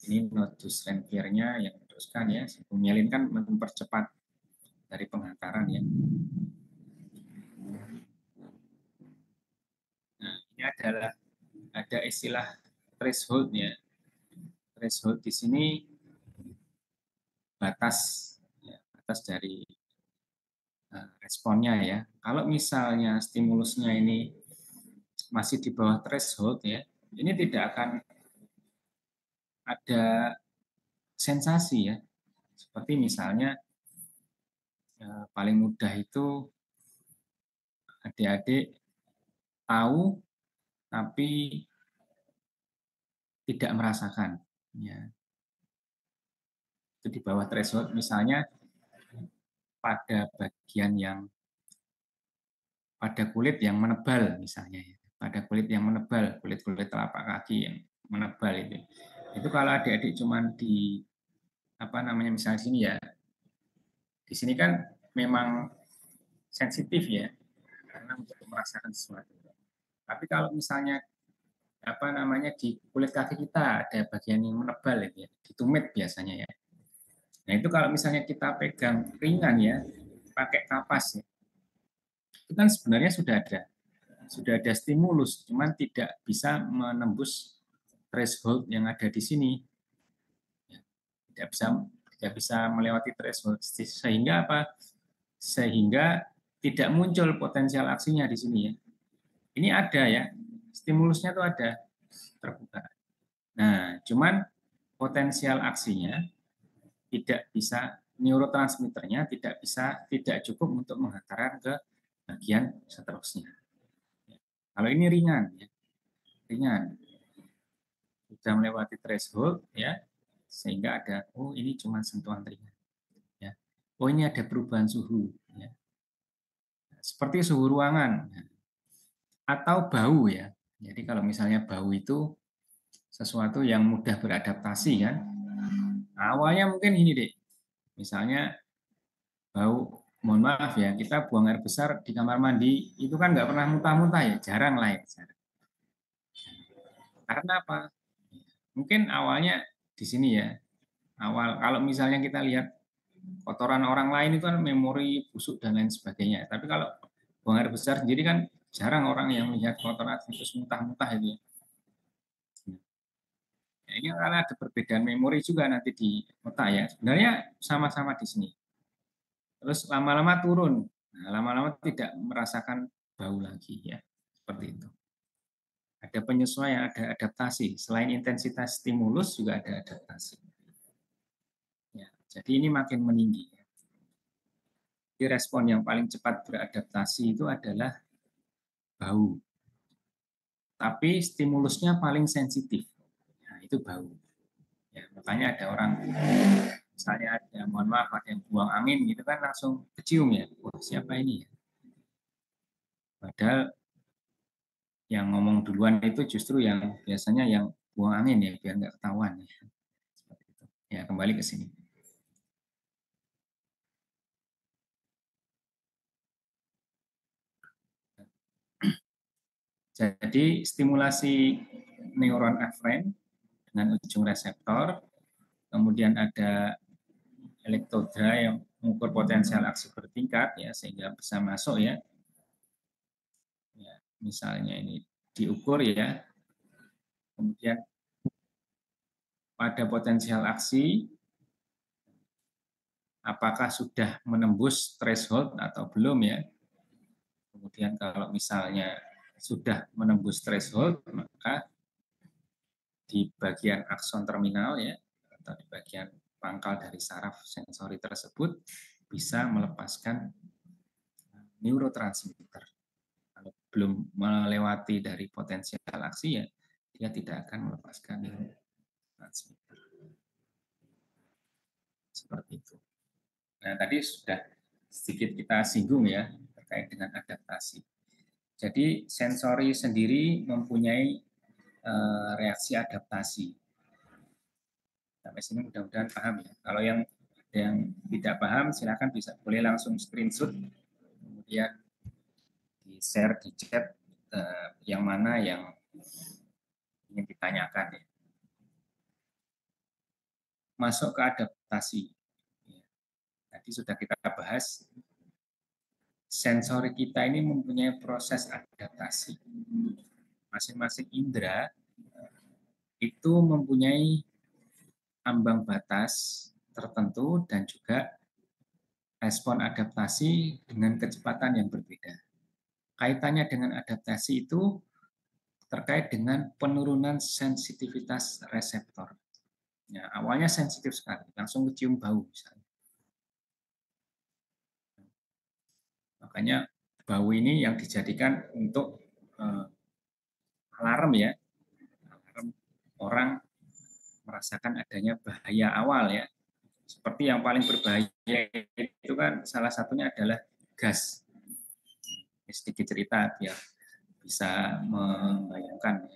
Ini nodus Ranvier-nya yang meneruskan ya. Selubung mielin kan mempercepat dari penghantaran ya. Nah, ini adalah ada istilah threshold ya. Threshold di sini batas ya, batas dari responnya ya. Kalau misalnya stimulusnya ini masih di bawah threshold ya, ini tidak akan ada sensasi ya. Seperti misalnya paling mudah itu adik-adik tahu tapi tidak merasakan ya. Itu di bawah threshold misalnya pada bagian yang pada kulit yang menebal misalnya ya. Pada kulit yang menebal, kulit-kulit telapak kaki yang menebal itu. Itu kalau adik-adik cuman di apa namanya misalnya sini ya. Di sini kan memang sensitif ya karena untuk merasakan sesuatu. Tapi kalau misalnya apa namanya di kulit kaki kita ada bagian yang menebal ya, di tumit biasanya ya. Nah itu kalau misalnya kita pegang ringan ya, pakai kapas ya, itu kan sebenarnya sudah ada stimulus, cuman tidak bisa menembus threshold yang ada di sini, ya, tidak bisa melewati threshold sehingga apa? Sehingga tidak muncul potensial aksinya di sini ya. Ini ada ya, stimulusnya itu ada terbuka. Nah, cuman potensial aksinya tidak bisa neurotransmitternya tidak cukup untuk menghantarkan ke bagian seterusnya. Kalau ini ringan ya, ringan sudah melewati threshold ya, sehingga ada ini cuma sentuhan ringan ya. Oh ini ada perubahan suhu ya. Seperti suhu ruangan ya. Atau bau ya. Jadi kalau misalnya bau itu sesuatu yang mudah beradaptasi kan. Nah, awalnya mungkin ini deh. Misalnya bau, mohon maaf ya, kita buang air besar di kamar mandi itu kan nggak pernah muntah-muntah ya, jarang lah ya. Karena apa? Mungkin awalnya di sini ya. Awal kalau misalnya kita lihat kotoran orang lain itu kan memori busuk dan lain sebagainya. Tapi kalau buang air besar sendiri kan jarang orang yang melihat kotoran terus muntah-muntah itu. Ya, ini karena ada perbedaan memori juga nanti di otak ya. Sebenarnya sama-sama di sini. Terus lama-lama turun. Nah, lama-lama tidak merasakan bau lagi ya. Seperti itu. Ada penyesuaian, ada adaptasi. Selain intensitas stimulus juga ada adaptasi. Ya, jadi ini makin meninggi. Jadi respon yang paling cepat beradaptasi itu adalah bau. Tapi stimulusnya paling sensitif. Nah, itu bau. Ya, makanya ada orang misalnya ada mohon maaf ada yang buang angin gitu kan langsung kecium ya. Wah, siapa ini ya? Padahal yang ngomong duluan itu justru yang biasanya yang buang angin ya, biar nggak ketahuan ya. Ya, kembali ke sini. Jadi stimulasi neuron aferen dengan ujung reseptor, kemudian ada elektroda yang mengukur potensial aksi bertingkat ya sehingga bisa masuk ya. Ya, misalnya ini diukur ya. Kemudian pada potensial aksi apakah sudah menembus threshold atau belum ya. Kemudian kalau misalnya sudah menembus threshold, maka di bagian akson terminal ya atau di bagian pangkal dari saraf sensori tersebut bisa melepaskan neurotransmitter. Kalau belum melewati dari potensial aksi ya dia tidak akan melepaskan neurotransmitter. Seperti itu. Nah, tadi sudah sedikit kita singgung ya terkait dengan adaptasi. Jadi sensori sendiri mempunyai reaksi adaptasi. Sampai sini mudah-mudahan paham ya. Kalau yang tidak paham silakan boleh langsung screenshot kemudian di share di chat yang mana yang ingin ditanyakan ya. Masuk ke adaptasi. Tadi sudah kita bahas sensori kita ini mempunyai proses adaptasi. Masing-masing indera itu mempunyai ambang batas tertentu dan juga respon adaptasi dengan kecepatan yang berbeda. Kaitannya dengan adaptasi itu terkait dengan penurunan sensitivitas reseptor. Ya, awalnya sensitif sekali, langsung kecium bau misalnya. Makanya bau ini yang dijadikan untuk alarm ya, alarm orang merasakan adanya bahaya awal ya. Seperti yang paling berbahaya itu kan salah satunya adalah gas. Sedikit cerita biar bisa membayangkan.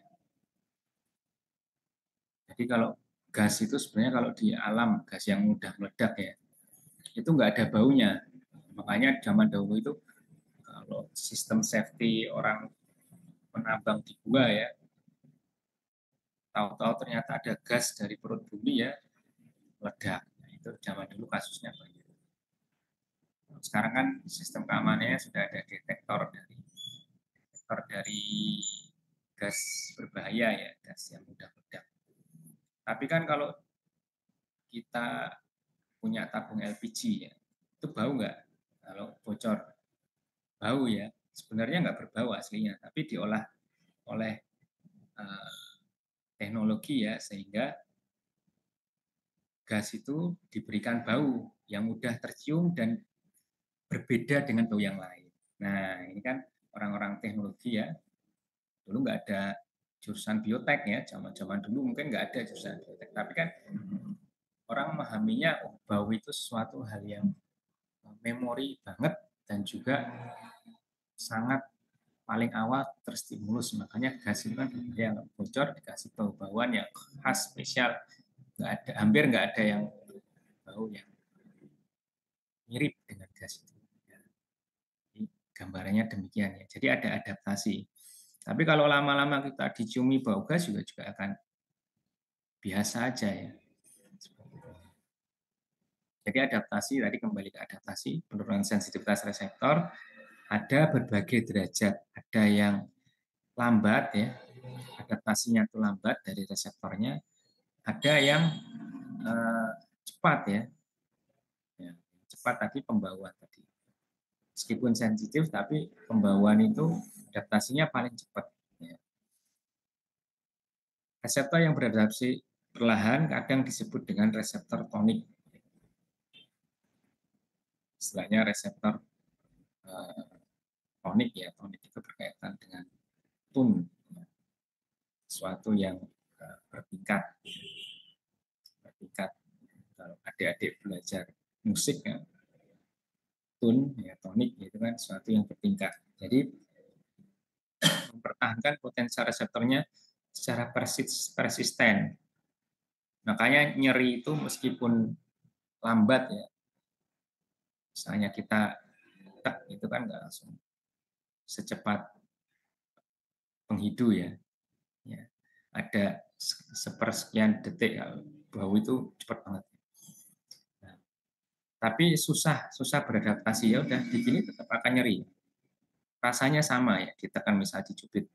Jadi kalau gas itu sebenarnya kalau di alam gas yang mudah meledak ya, itu nggak ada baunya. Makanya zaman dahulu itu kalau sistem safety orang menambang di gua ya, tahu-tahu ternyata ada gas dari perut bumi ya meledak. Nah, itu zaman dulu kasusnya banyak. Sekarang kan sistem keamanannya sudah ada detektor dari gas berbahaya ya, gas yang mudah meledak. Tapi kan kalau kita punya tabung LPG ya, itu bau nggak? Kalau bocor, bau ya. Sebenarnya nggak berbau aslinya, tapi diolah oleh teknologi ya, sehingga gas itu diberikan bau yang mudah tercium dan berbeda dengan bau yang lain. Nah, ini kan orang-orang teknologi ya, dulu nggak ada jurusan biotek ya, zaman-zaman dulu mungkin nggak ada jurusan biotek, tapi kan orang memahaminya oh, bau itu sesuatu hal yang memori banget dan juga sangat paling awal terstimulus. Makanya gas itu kan yang bocor dikasih bau-bauan yang khas spesial, nggak ada, hampir nggak ada yang bau yang mirip dengan gas itu. Jadi, gambarannya demikian ya. Jadi ada adaptasi. Tapi kalau lama-lama kita diciumi bau gas juga akan biasa aja ya. Jadi adaptasi, tadi kembali ke adaptasi, penurunan sensitivitas reseptor, ada berbagai derajat. Ada yang lambat ya, adaptasinya itu lambat dari reseptornya. Ada yang cepat ya. Ya, cepat tadi pembawaan tadi. Meskipun sensitif, tapi pembawaan itu adaptasinya paling cepat. Ya. Reseptor yang beradaptasi perlahan kadang disebut dengan reseptor tonik. Istilahnya reseptor tonik ya, tonik itu berkaitan dengan tune, sesuatu yang bertingkat. Bertingkat. Kalau adik-adik belajar musik ya, tune ya tonik itu kan sesuatu yang bertingkat. Jadi mempertahankan potensial reseptornya secara persisten. Makanya nyeri itu meskipun lambat ya, misalnya kita tek itu kan nggak langsung secepat penghidu ya. Ya. Ada sepersekian detik bau itu cepat banget. Nah, tapi susah beradaptasi, ya udah di sini tetap akan nyeri. Rasanya sama ya, kita kan misalnya dicubit,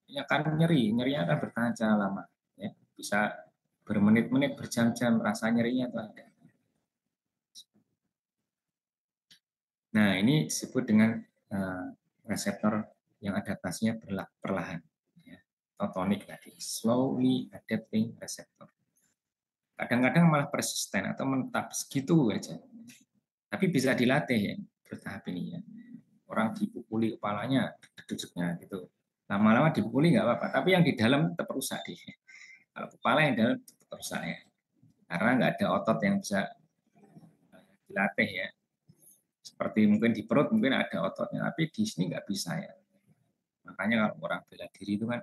ya kan nyerinya akan bertahan secara lama, ya bisa bermenit-menit, berjam-jam rasa nyerinya itu ada. Nah ini disebut dengan reseptor yang adaptasinya perlahan, ya. Totonik tadi, slowly adapting receptor. Kadang-kadang malah persisten atau menetap segitu aja. Tapi bisa dilatih ya, bertahap ini ya. Orang dipukuli kepalanya, dedeknya gitu. Lama-lama dipukuli nggak apa-apa, tapi yang di dalam tetap rusak deh. Kalau kepala yang dalam tetap rusak ya. Karena nggak ada otot yang bisa dilatih ya. Seperti mungkin di perut mungkin ada ototnya, tapi di sini nggak bisa ya. Makanya kalau orang bela diri itu kan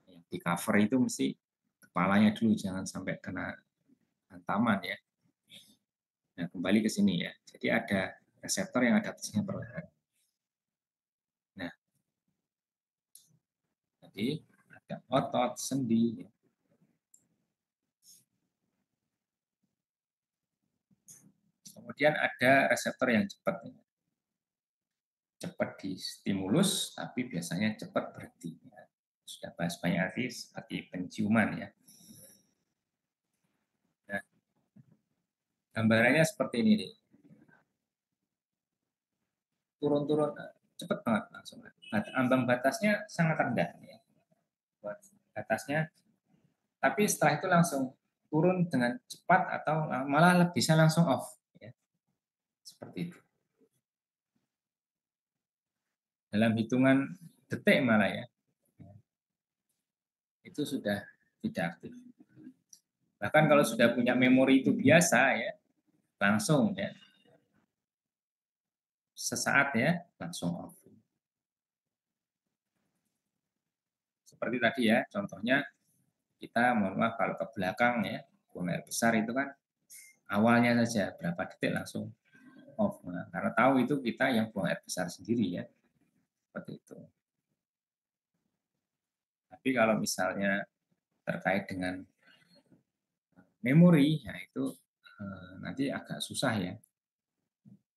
yang di cover itu mesti kepalanya dulu, jangan sampai kena hantaman ya. Nah, kembali ke sini ya. Jadi ada reseptor yang adaptasinya perlahan. Nah, jadi ada otot, sendi. Ya. Kemudian ada reseptor yang cepat. Ya. Cepat di stimulus, tapi biasanya cepat berhenti. Ya. Sudah bahas banyak arti seperti penciuman ya. Nah, gambarannya seperti ini nih. Turun-turun cepat banget langsung. Ambang batasnya sangat rendah ya. Batasnya, tapi setelah itu langsung turun dengan cepat atau malah bisa langsung off ya. Seperti itu. Dalam hitungan detik malah ya. Itu sudah tidak aktif. Bahkan kalau sudah punya memori itu biasa ya, langsung ya. Sesaat ya, langsung off. Seperti tadi ya, contohnya kita mohon maaf kalau ke belakang ya, buang air besar itu kan awalnya saja berapa detik langsung off. Nah, karena tahu itu kita yang buang air besar sendiri ya, seperti itu. Tapi kalau misalnya terkait dengan memori, ya itu nanti agak susah ya.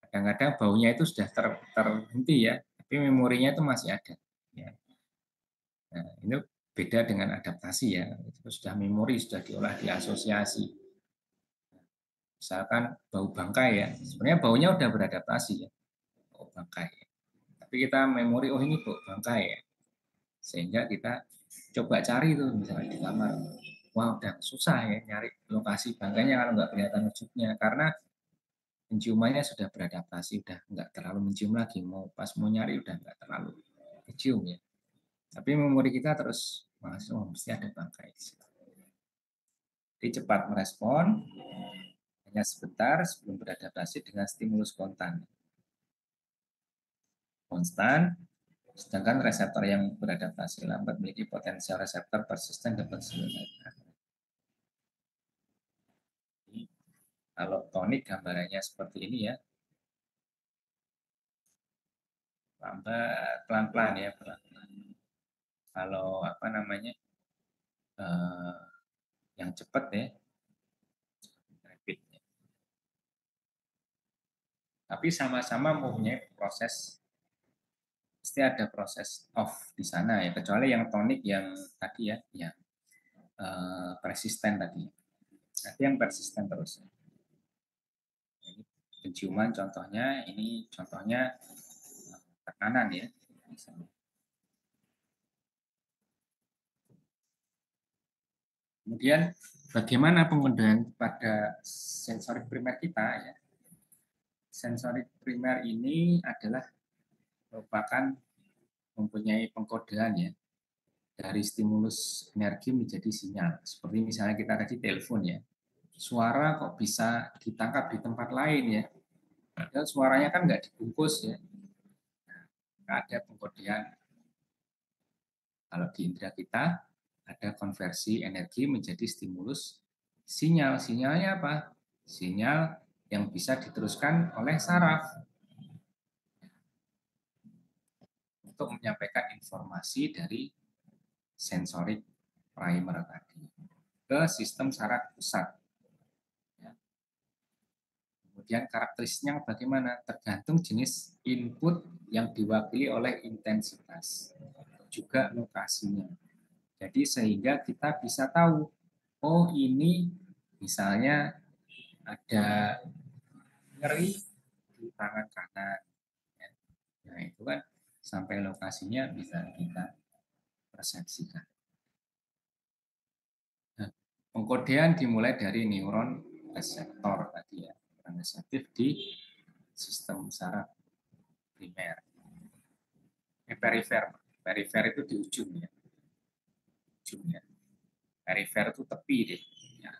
Kadang-kadang baunya itu sudah terhenti ya, tapi memorinya itu masih ada. Ya. Nah, ini beda dengan adaptasi ya. Itu sudah memori, sudah diolah di asosiasi. Misalkan bau bangkai ya, sebenarnya baunya udah beradaptasi ya, bau bangkai. Tapi kita memori, oh ini bau bangkai ya, sehingga kita coba cari tuh misalnya di kamar. Wah udah susah ya nyari lokasi bangkainya kalau nggak kelihatan wujudnya, karena penciumannya sudah beradaptasi, udah nggak terlalu mencium lagi. Pas mau nyari udah nggak terlalu kecium ya. Tapi memori kita terus masuk, oh, mesti ada bangkai. Jadi cepat merespon, hanya sebentar sebelum beradaptasi dengan stimulus konstan, sedangkan reseptor yang beradaptasi lambat memiliki potensial reseptor persisten dan persisten. Kalau tonik gambarannya seperti ini ya, lambat, pelan-pelan ya, pelan-pelan. Kalau apa namanya, eh, yang cepat ya, rapid. Tapi sama-sama mempunyai proses, pasti ada proses off di sana ya, kecuali yang tonik yang tadi ya, yang persisten tadi. Nanti yang persisten terus. Ini penciuman contohnya, ini contohnya tekanan ya. Misalnya. Kemudian bagaimana pengendalian pada sensorik primer kita ya. Sensorik primer ini adalah merupakan mempunyai pengkodean ya dari stimulus energi menjadi sinyal. Seperti misalnya kita tadi telepon ya. Suara kok bisa ditangkap di tempat lain ya. Padahal suaranya kan nggak dibungkus ya. Nggak ada pengkodean Kalau di indera kita ada konversi energi menjadi stimulus sinyal. Sinyalnya apa? Sinyal yang bisa diteruskan oleh saraf untuk menyampaikan informasi dari sensorik primer tadi ke sistem saraf pusat. Kemudian karakteristiknya bagaimana? Tergantung jenis input yang diwakili oleh intensitas, juga lokasinya. Jadi sehingga kita bisa tahu, oh ini misalnya ada nyeri di tangan kanan. Nah itu kan sampai lokasinya bisa kita persepsikan. Nah, pengkodean dimulai dari neuron reseptor tadi ya, neuron reseptif di sistem saraf primer. Perifer, perifer itu di ujung ya, ujungnya. Perifer itu tepi deh, ya,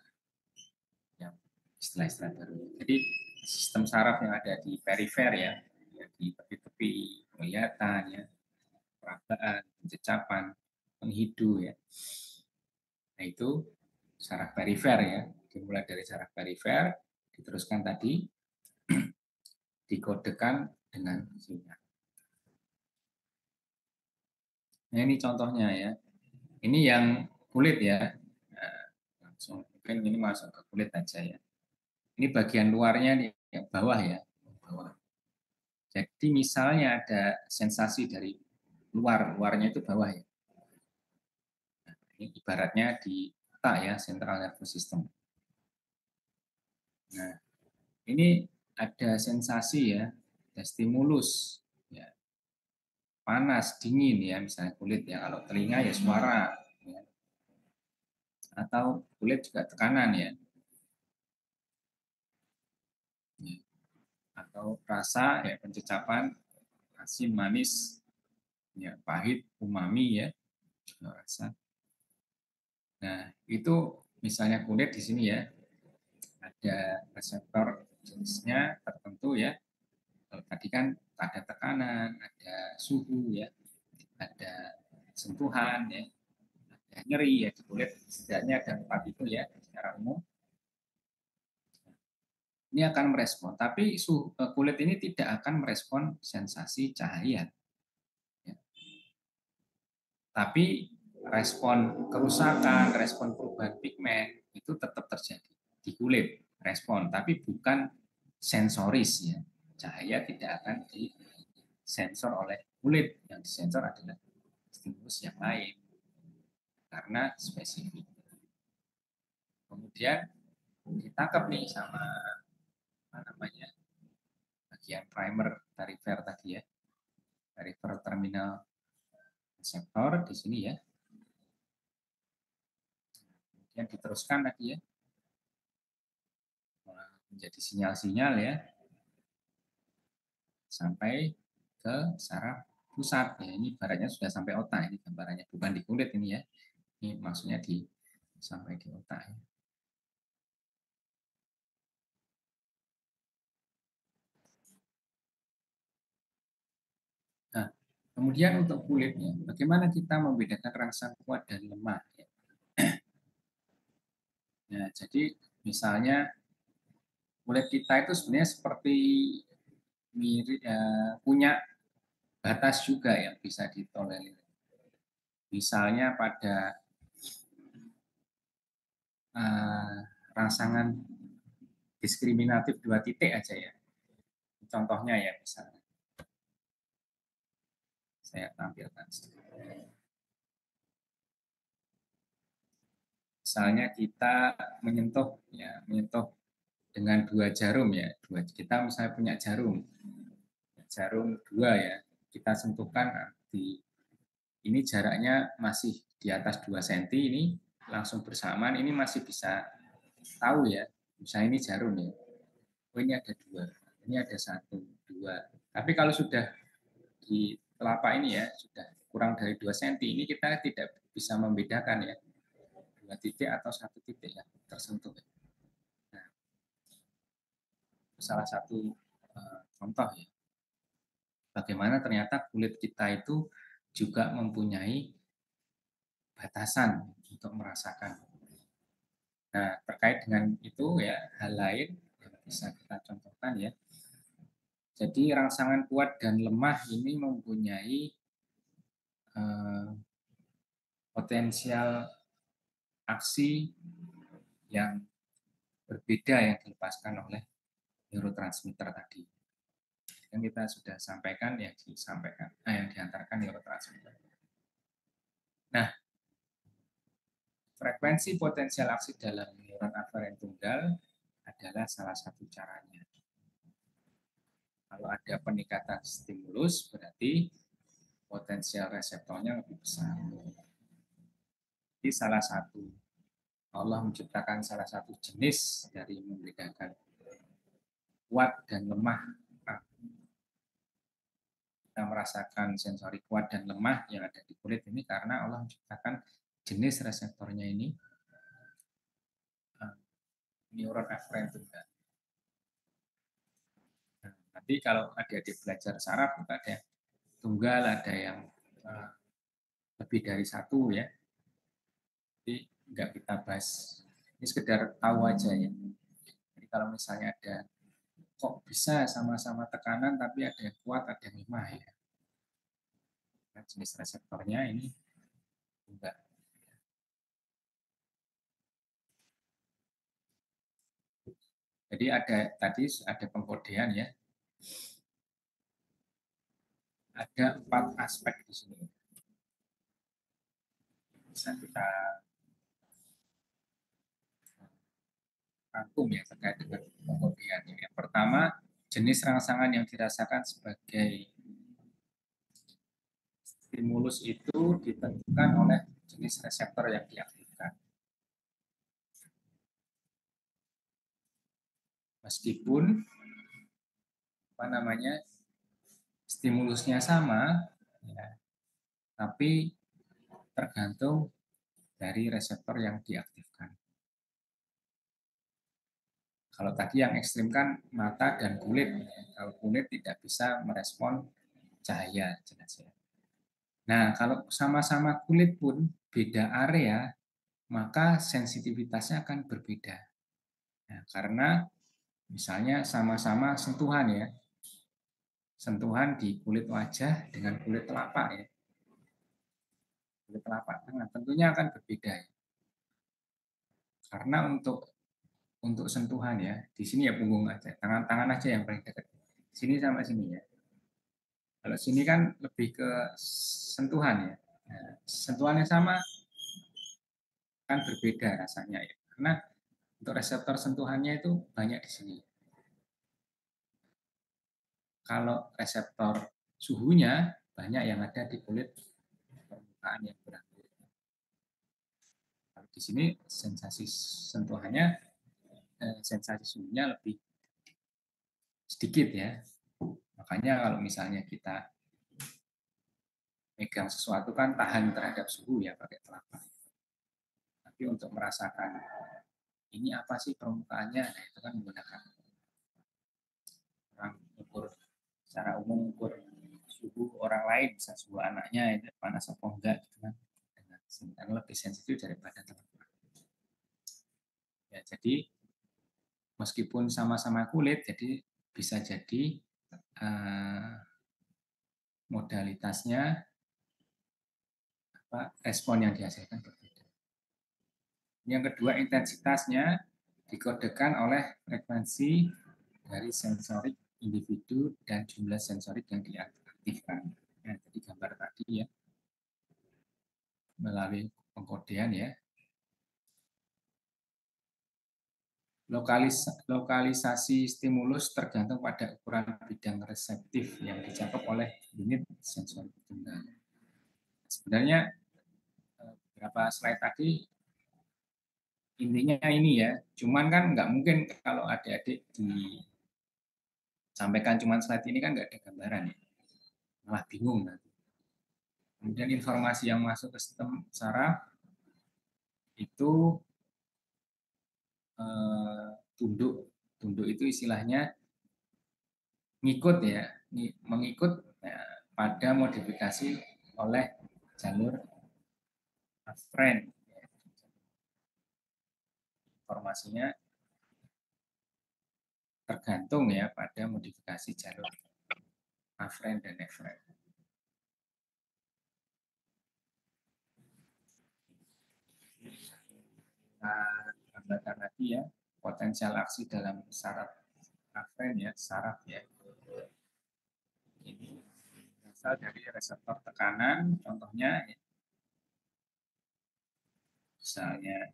yang istilah-istilah baru. Jadi sistem saraf yang ada di perifer ya, ya di tepi-tepi penglihatan ya, perabaan, pencecapan, penghidu ya. Nah itu saraf perifer ya, dimulai dari saraf perifer, diteruskan tadi, dikodekan dengan sinyal. Nah ini contohnya ya, ini yang kulit ya, nah, langsung mungkin ini masuk ke kulit aja ya. Ini bagian luarnya nih, yang bawah ya, bawah. Jadi misalnya ada sensasi dari luarnya itu bawah ya. Nah, ini ibaratnya di otak ya, central nervous system. Nah, ini ada sensasi ya, ada stimulus ya, panas, dingin ya, misalnya kulit ya. Kalau telinga ya suara ya. Atau kulit juga tekanan ya. Ya. Atau rasa ya, pencecapan, asin, manis, ya, pahit, umami ya, rasa. Nah, itu misalnya kulit di sini ya, ada reseptor jenisnya tertentu ya. Kalau tadi kan ada tekanan, ada suhu ya, ada sentuhan ya, ada nyeri ya di kulit. Setidaknya ada 4 itu ya secara umum. Ini akan merespon, tapi kulit ini tidak akan merespon sensasi cahaya. Ya. Tapi respon kerusakan, respon perubahan pigmen itu tetap terjadi di kulit, respon, tapi bukan sensoris ya. Cahaya tidak akan disensor oleh kulit, yang disensor adalah stimulus yang lain karena spesifik. Kemudian ditangkap nih sama apa namanya bagian primer perifer tadi ya, perifer terminal reseptor di sini ya. Kemudian diteruskan lagi ya menjadi sinyal-sinyal ya sampai ke saraf pusat ya. Ini ibaratnya sudah sampai otak, ini gambarannya bukan di kulit ini ya. Ini maksudnya sampai di otak ya. Nah, kemudian untuk kulitnya, bagaimana kita membedakan rangsang kuat dan lemah ya. Nah, jadi misalnya kulit kita itu sebenarnya seperti mirip punya batas juga yang bisa ditolerir. Misalnya pada uh, rangsangan diskriminatif 2 titik aja ya. Contohnya ya misalnya. Saya tampilkan. Misalnya kita menyentuh dengan 2 jarum ya. Kita misalnya punya jarum 2 ya. Kita sentuhkan ini jaraknya masih di atas 2 cm ini langsung bersamaan ini masih bisa tahu ya. Misalnya ini jarum ya. Oh ini ada 2, ini ada 1, 2. Tapi kalau sudah di telapak ini ya sudah kurang dari 2 cm ini kita tidak bisa membedakan ya 2 titik atau 1 titik ya tersentuh. Nah, salah satu contoh ya bagaimana ternyata kulit kita itu juga mempunyai batasan untuk merasakan. Nah, terkait dengan itu ya, hal lain yang bisa kita contohkan ya. Jadi rangsangan kuat dan lemah ini mempunyai potensial aksi yang berbeda yang dilepaskan oleh neurotransmitter tadi. Yang kita sudah sampaikan, yang diantarkan neurotransmitter. Nah, frekuensi potensial aksi dalam neuron aferen tunggal adalah salah satu caranya. Kalau ada peningkatan stimulus, berarti potensial reseptornya lebih besar. Jadi salah satu, Allah menciptakan salah satu jenis dari membedakan kuat dan lemah. Kita merasakan sensori kuat dan lemah yang ada di kulit ini karena Allah menciptakan jenis reseptornya ini neuron aferen tunggal. Nah, nanti kalau adik-adik belajar saraf, ada yang tunggal, ada yang lebih dari satu ya. Jadi nggak kita bahas. Ini sekedar tahu aja ya. Jadi kalau misalnya ada kok bisa sama-sama tekanan tapi ada yang kuat, ada yang lemah ya. Nah, jenis reseptornya ini enggak. Jadi ada pengkodean ya. Ada 4 aspek di sini. Bisa kita rangkum ya terkait dengan pengkodean ini. Yang pertama, jenis rangsangan yang dirasakan sebagai stimulus itu ditentukan oleh jenis reseptor yang diaktifkan. Meskipun stimulusnya sama, ya, tapi tergantung dari reseptor yang diaktifkan. Kalau tadi yang ekstrim kan mata dan kulit, ya. Kalau kulit tidak bisa merespon cahaya jelas ya. Nah, kalau sama-sama kulit pun beda area, maka sensitivitasnya akan berbeda. Nah, karena misalnya sama-sama sentuhan ya, sentuhan di kulit wajah dengan kulit telapak ya, kulit telapak tangan tentunya akan berbeda ya. Karena untuk sentuhan ya, di sini ya punggung aja, tangan aja yang paling dekat. Sini sama sini ya. Kalau sini kan lebih ke sentuhan ya. Nah, sentuhannya sama kan berbeda rasanya ya. Karena untuk reseptor sentuhannya itu banyak di sini. Kalau reseptor suhunya banyak yang ada di kulit permukaan yang berakhir. Kalau di sini sensasi sentuhannya, sensasi suhunya lebih sedikit ya. Makanya kalau misalnya kita megang sesuatu kan tahan terhadap suhu ya pakai telapak. Tapi untuk merasakan ini apa sih permukaannya, nah itu kan menggunakan orang ukur secara umum ukur suhu orang lain, bisa suhu anaknya itu panas apa enggak gitu kan, dengan lebih sensitif daripada telapak. Ya, jadi meskipun sama-sama kulit, jadi bisa jadi modalitasnya respon yang dihasilkan berbeda. Yang kedua, intensitasnya dikodekan oleh frekuensi dari sensorik individu dan jumlah sensorik yang diaktifkan. Ya, jadi gambar tadi ya, melalui pengkodean ya. Lokalisasi stimulus tergantung pada ukuran bidang reseptif yang dicakup oleh unit sensorik tunggal. Sebenarnya beberapa slide tadi intinya ini ya, cuman kan nggak mungkin kalau adik-adik disampaikan cuman slide ini kan nggak ada gambaran ya, malah bingung nanti. Kemudian informasi yang masuk ke sistem saraf itu tunduk itu istilahnya ngikut ya, mengikut ya, pada modifikasi oleh jalur afren. Informasinya tergantung ya pada modifikasi jalur afren dan efren. Nah, gambarkan lagi ya potensial aksi dalam saraf afren ya, saraf ya. Ini berasal dari reseptor tekanan, contohnya misalnya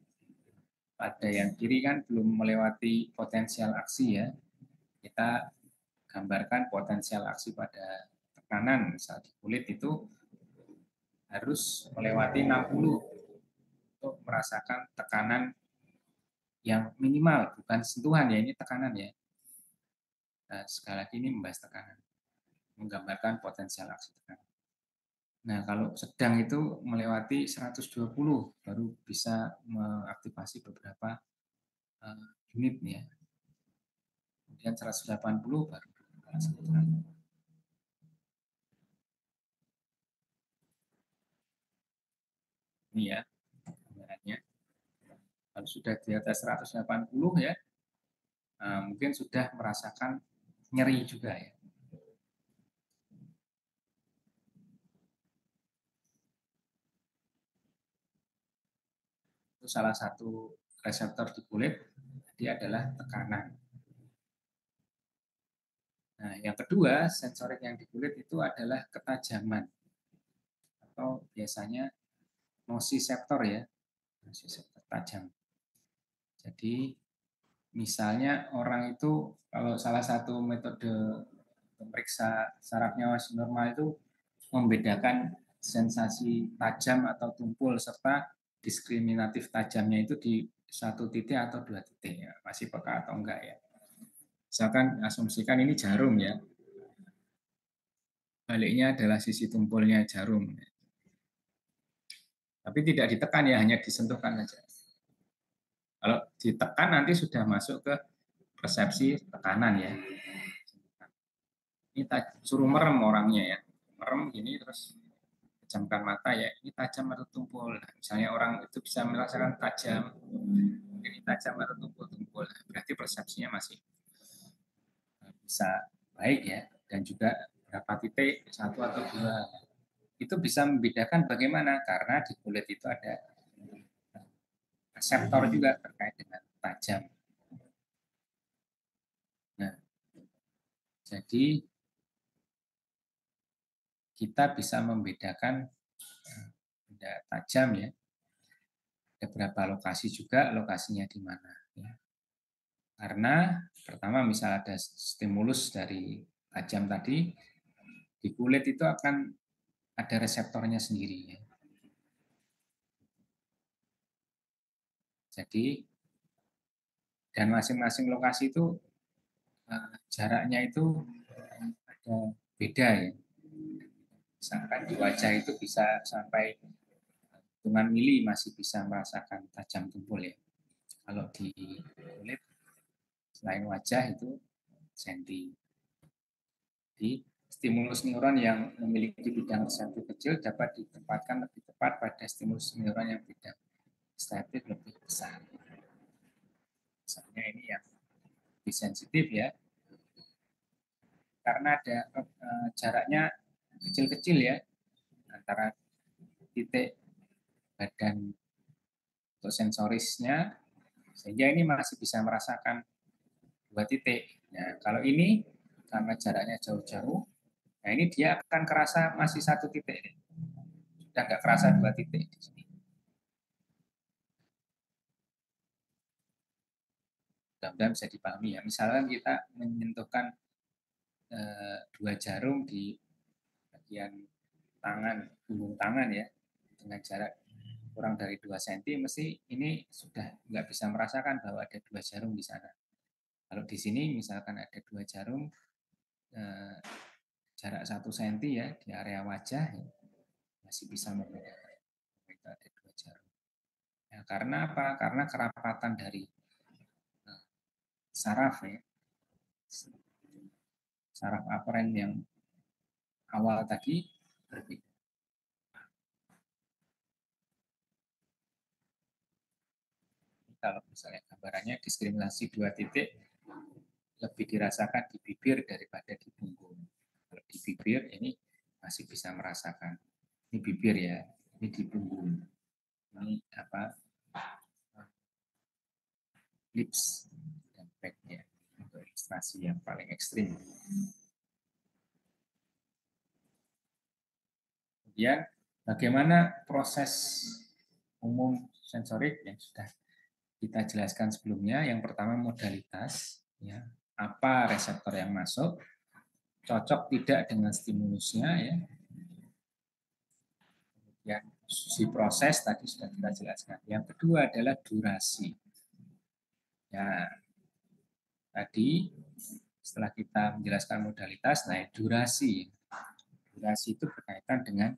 pada yang kiri kan belum melewati potensial aksi ya. Kita gambarkan potensial aksi pada tekanan, misal di kulit itu harus melewati 60 untuk merasakan tekanan yang minimal, bukan sentuhan ya, ini tekanan ya. Nah, sekali lagi ini membahas tekanan, menggambarkan potensial aksi tekanan. Nah, kalau sedang itu melewati 120 baru bisa mengaktifasi beberapa unit ya. Kemudian 180 baru ini ya gambarannya. Kalau sudah di atas 180 ya, mungkin sudah merasakan nyeri juga ya. Itu salah satu reseptor di kulit, dia adalah tekanan. Nah, yang kedua, sensorik yang di kulit itu adalah ketajaman atau biasanya nociceptor ya, nociceptor tajam. Jadi misalnya orang itu kalau salah satu metode memeriksa sarafnya masih normal itu membedakan sensasi tajam atau tumpul serta diskriminatif tajamnya itu di satu titik atau dua titik ya, masih peka atau enggak ya. Misalkan asumsikan ini jarum ya, baliknya adalah sisi tumpulnya jarum. Tapi tidak ditekan ya, hanya disentuhkan saja. Kalau ditekan nanti sudah masuk ke persepsi tekanan ya. Ini suruh merem orangnya ya, merem gini terus pejamkan mata ya, ini tajam atau tumpul. Nah, misalnya orang itu bisa merasakan tajam, ini tajam atau tumpul-tumpul, berarti persepsinya masih bisa baik ya, dan juga berapa titik, satu atau dua. Itu bisa membedakan bagaimana, karena di kulit itu ada reseptor juga terkait dengan tajam. Nah, jadi kita bisa membedakan benda tajam ya. Ada beberapa lokasi juga, lokasinya di mana. Ya. Karena pertama misal ada stimulus dari tajam tadi, di kulit itu akan ada reseptornya sendiri. Ya. Jadi, dan masing-masing lokasi itu jaraknya itu ada beda ya. Misalkan di wajah itu bisa sampai hitungan mili masih bisa merasakan tajam tumpul ya. Kalau di kulit selain wajah itu senti. Jadi stimulus neuron yang memiliki bidang reseptif kecil dapat ditempatkan lebih tepat pada stimulus neuron yang bidang reseptif lebih besar. Misalnya ini yang lebih sensitif ya, karena ada jaraknya kecil-kecil ya antara titik badan untuk sensorisnya, sehingga ini masih bisa merasakan dua titik. Nah, kalau ini karena jaraknya jauh-jauh, nah ini dia akan kerasa masih satu titik, sudah nggak kerasa dua titik di sini. Mudah-mudahan bisa dipahami ya. Misalnya kita menyentuhkan dua jarum di bagian tangan, punggung tangan ya, dengan jarak kurang dari 2 cm, mesti ini sudah nggak bisa merasakan bahwa ada dua jarum di sana. Kalau di sini misalkan ada dua jarum jarak 1 cm ya di area wajah, ya, masih bisa membedakan itu ada dua jarum. Ya, karena apa? Karena kerapatan dari saraf ya, saraf aferen yang awal tadi berbeda. kalau misalnya gambarannya diskriminasi 2 titik lebih dirasakan di bibir daripada di punggung. Kalau di bibir ini masih bisa merasakan. Ini bibir ya, ini di punggung. Ini apa? Lips dan back ya, untuk ilustrasi yang paling ekstrim. Kemudian bagaimana proses umum sensorik yang sudah kita jelaskan sebelumnya. Yang pertama modalitas, ya, apa reseptor yang masuk, cocok tidak dengan stimulusnya, ya. Kemudian si proses tadi sudah kita jelaskan. Yang kedua adalah durasi. Ya, tadi setelah kita menjelaskan modalitas, nah durasi. Durasi itu berkaitan dengan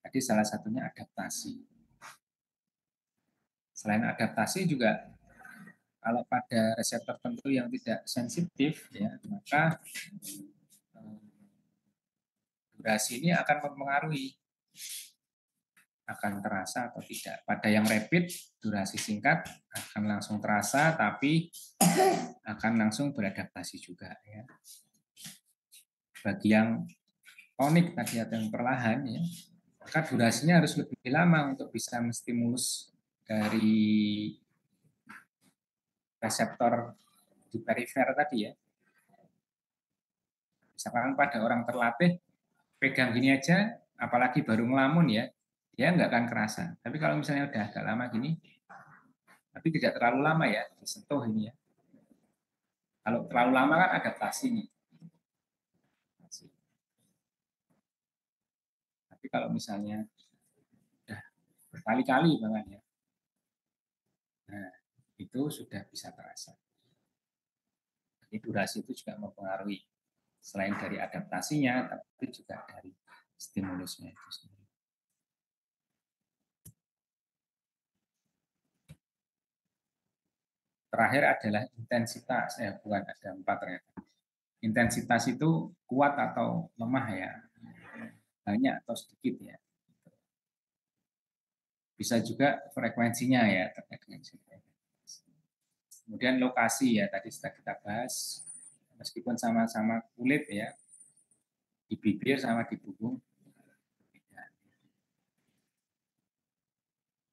tadi salah satunya adaptasi. Selain adaptasi juga kalau pada reseptor tertentu yang tidak sensitif, ya, maka durasi ini akan mempengaruhi akan terasa atau tidak. Pada yang rapid, durasi singkat akan langsung terasa, tapi akan langsung beradaptasi juga. Ya. Bagi yang tonik tadi atau yang perlahan, ya, maka durasinya harus lebih lama untuk bisa menstimulus dari reseptor di perifer tadi ya. Misalkan pada orang terlatih, pegang gini aja, apalagi baru ngelamun ya, dia nggak akan kerasa. Tapi kalau misalnya udah agak lama gini, tapi tidak terlalu lama ya, disentuh ini ya. Kalau terlalu lama kan adaptasi nih. Tapi kalau misalnya udah berkali-kali bahkan ya, nah itu sudah bisa terasa. Jadi durasi itu juga mempengaruhi selain dari adaptasinya, tapi juga dari stimulusnya itu sendiri. Terakhir adalah intensitas, bukan ada 4 ternyata. Intensitas itu kuat atau lemah ya, banyak atau sedikit ya. Bisa juga frekuensinya ya terkait dengan kemudian lokasi ya tadi sudah kita bahas, meskipun sama-sama kulit ya, di bibir sama di punggung.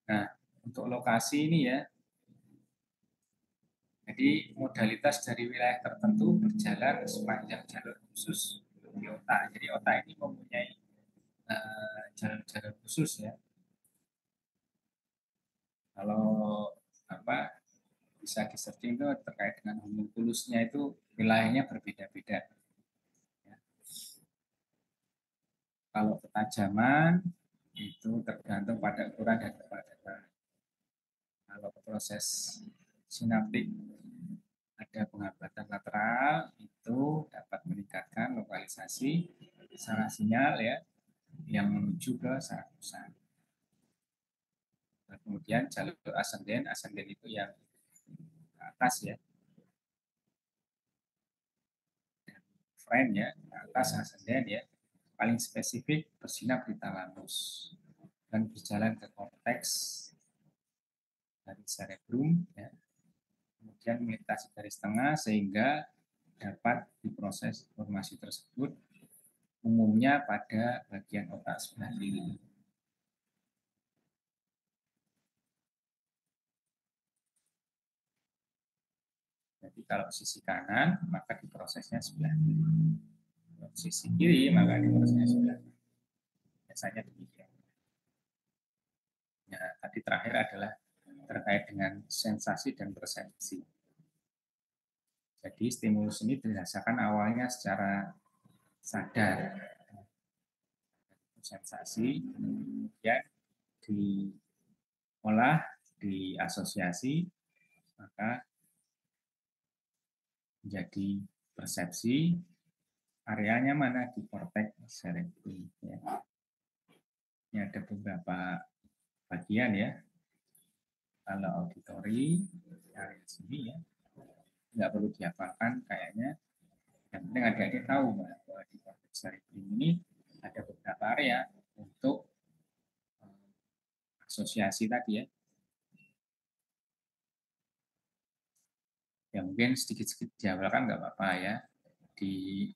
Nah, untuk lokasi ini ya, jadi modalitas dari wilayah tertentu berjalan sepanjang jalur khusus di otak. Jadi otak ini mempunyai jalur-jalur khusus ya. Kalau apa bisa di searching itu terkait dengan homunculusnya itu wilayahnya berbeda-beda. Ya. Kalau ketajaman itu tergantung pada ukuran dan kepadatan. Kalau proses sinaptik ada penghambatan lateral itu dapat meningkatkan lokalisasi saraf sinyal ya yang menuju ke saraf pusat. Kemudian jalur ascenden itu yang ke atas ya, friend ya, ke atas ascenden ya, paling spesifik bersinap di talamus dan berjalan ke korteks dari cerebrum ya, kemudian melintasi garis tengah sehingga dapat diproses informasi tersebut umumnya pada bagian otak sebelah kiri. Jadi kalau sisi kanan maka diprosesnya sebelah kiri. Kalau sisi kiri maka diprosesnya sebelah kiri. Biasanya demikian. Ya, tadi terakhir adalah terkait dengan sensasi dan persepsi. Jadi stimulus ini dirasakan awalnya secara sadar, sensasi, kemudian diolah, diasosiasi, maka menjadi persepsi. Areanya mana di korteks cerebrum. Ya. Ini ada beberapa bagian ya. Kalau auditori area sini ya, nggak perlu dihafalkan kayaknya. Yang penting adik-adik tahu bahwa di korteks cerebrum ini ada beberapa area untuk asosiasi tadi ya. Ya mungkin sedikit-sedikit dihafalkan nggak apa-apa ya. Di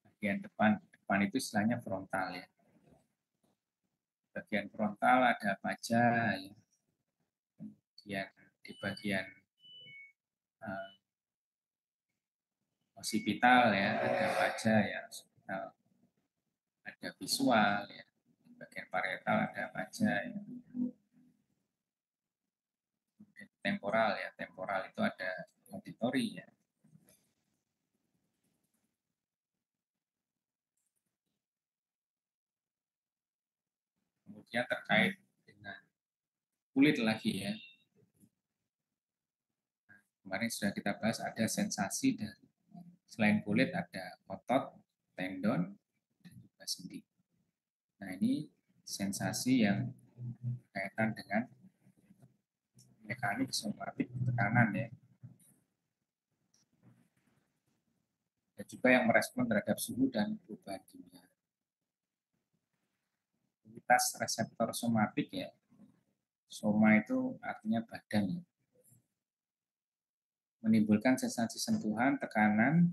bagian depan itu istilahnya frontal ya. Bagian frontal ada paja ya. Kemudian di bagian uh, occipital ya ada paja ya, occipital. Ada visual ya. Di bagian parietal ada paja ya. Temporal ya, temporal itu ada auditori ya. Kemudian terkait dengan kulit lagi ya. Kemarin sudah kita bahas ada sensasi dari selain kulit ada otot, tendon, dan juga sendi. Nah ini sensasi yang berkaitan dengan mekanik somatik tekanan ya. Dan juga yang merespon terhadap suhu dan perubahan kimia. Aktivitas reseptor somatik ya. Soma itu artinya badan ya. Menimbulkan sensasi sentuhan, tekanan,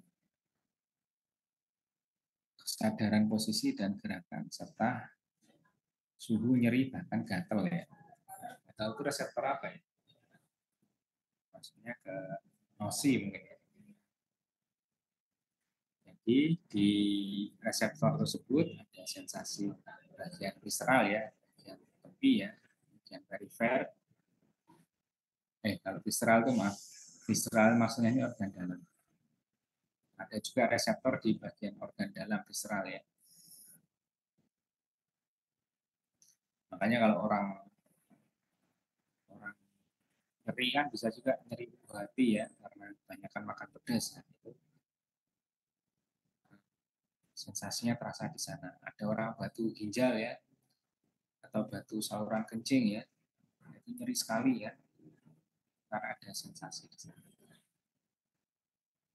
kesadaran posisi dan gerakan, serta suhu, nyeri, bahkan gatal ya. Gatal itu reseptor apa ya? Maksudnya ke nosi mungkin ya. Jadi di reseptor tersebut ada sensasi bagian visceral ya, bagian tepi ya, bagian perifer. Kalau visceral itu maaf, visceral maksudnya ini organ dalam. Ada juga reseptor di bagian organ dalam visceral ya. Makanya kalau orang nyeri kan bisa juga nyeri buah hati ya karena kebanyakan makan pedas. Nah, itu sensasinya terasa di sana. Ada orang batu ginjal ya atau batu saluran kencing ya. Itu nyeri sekali ya karena ada sensasi di sana.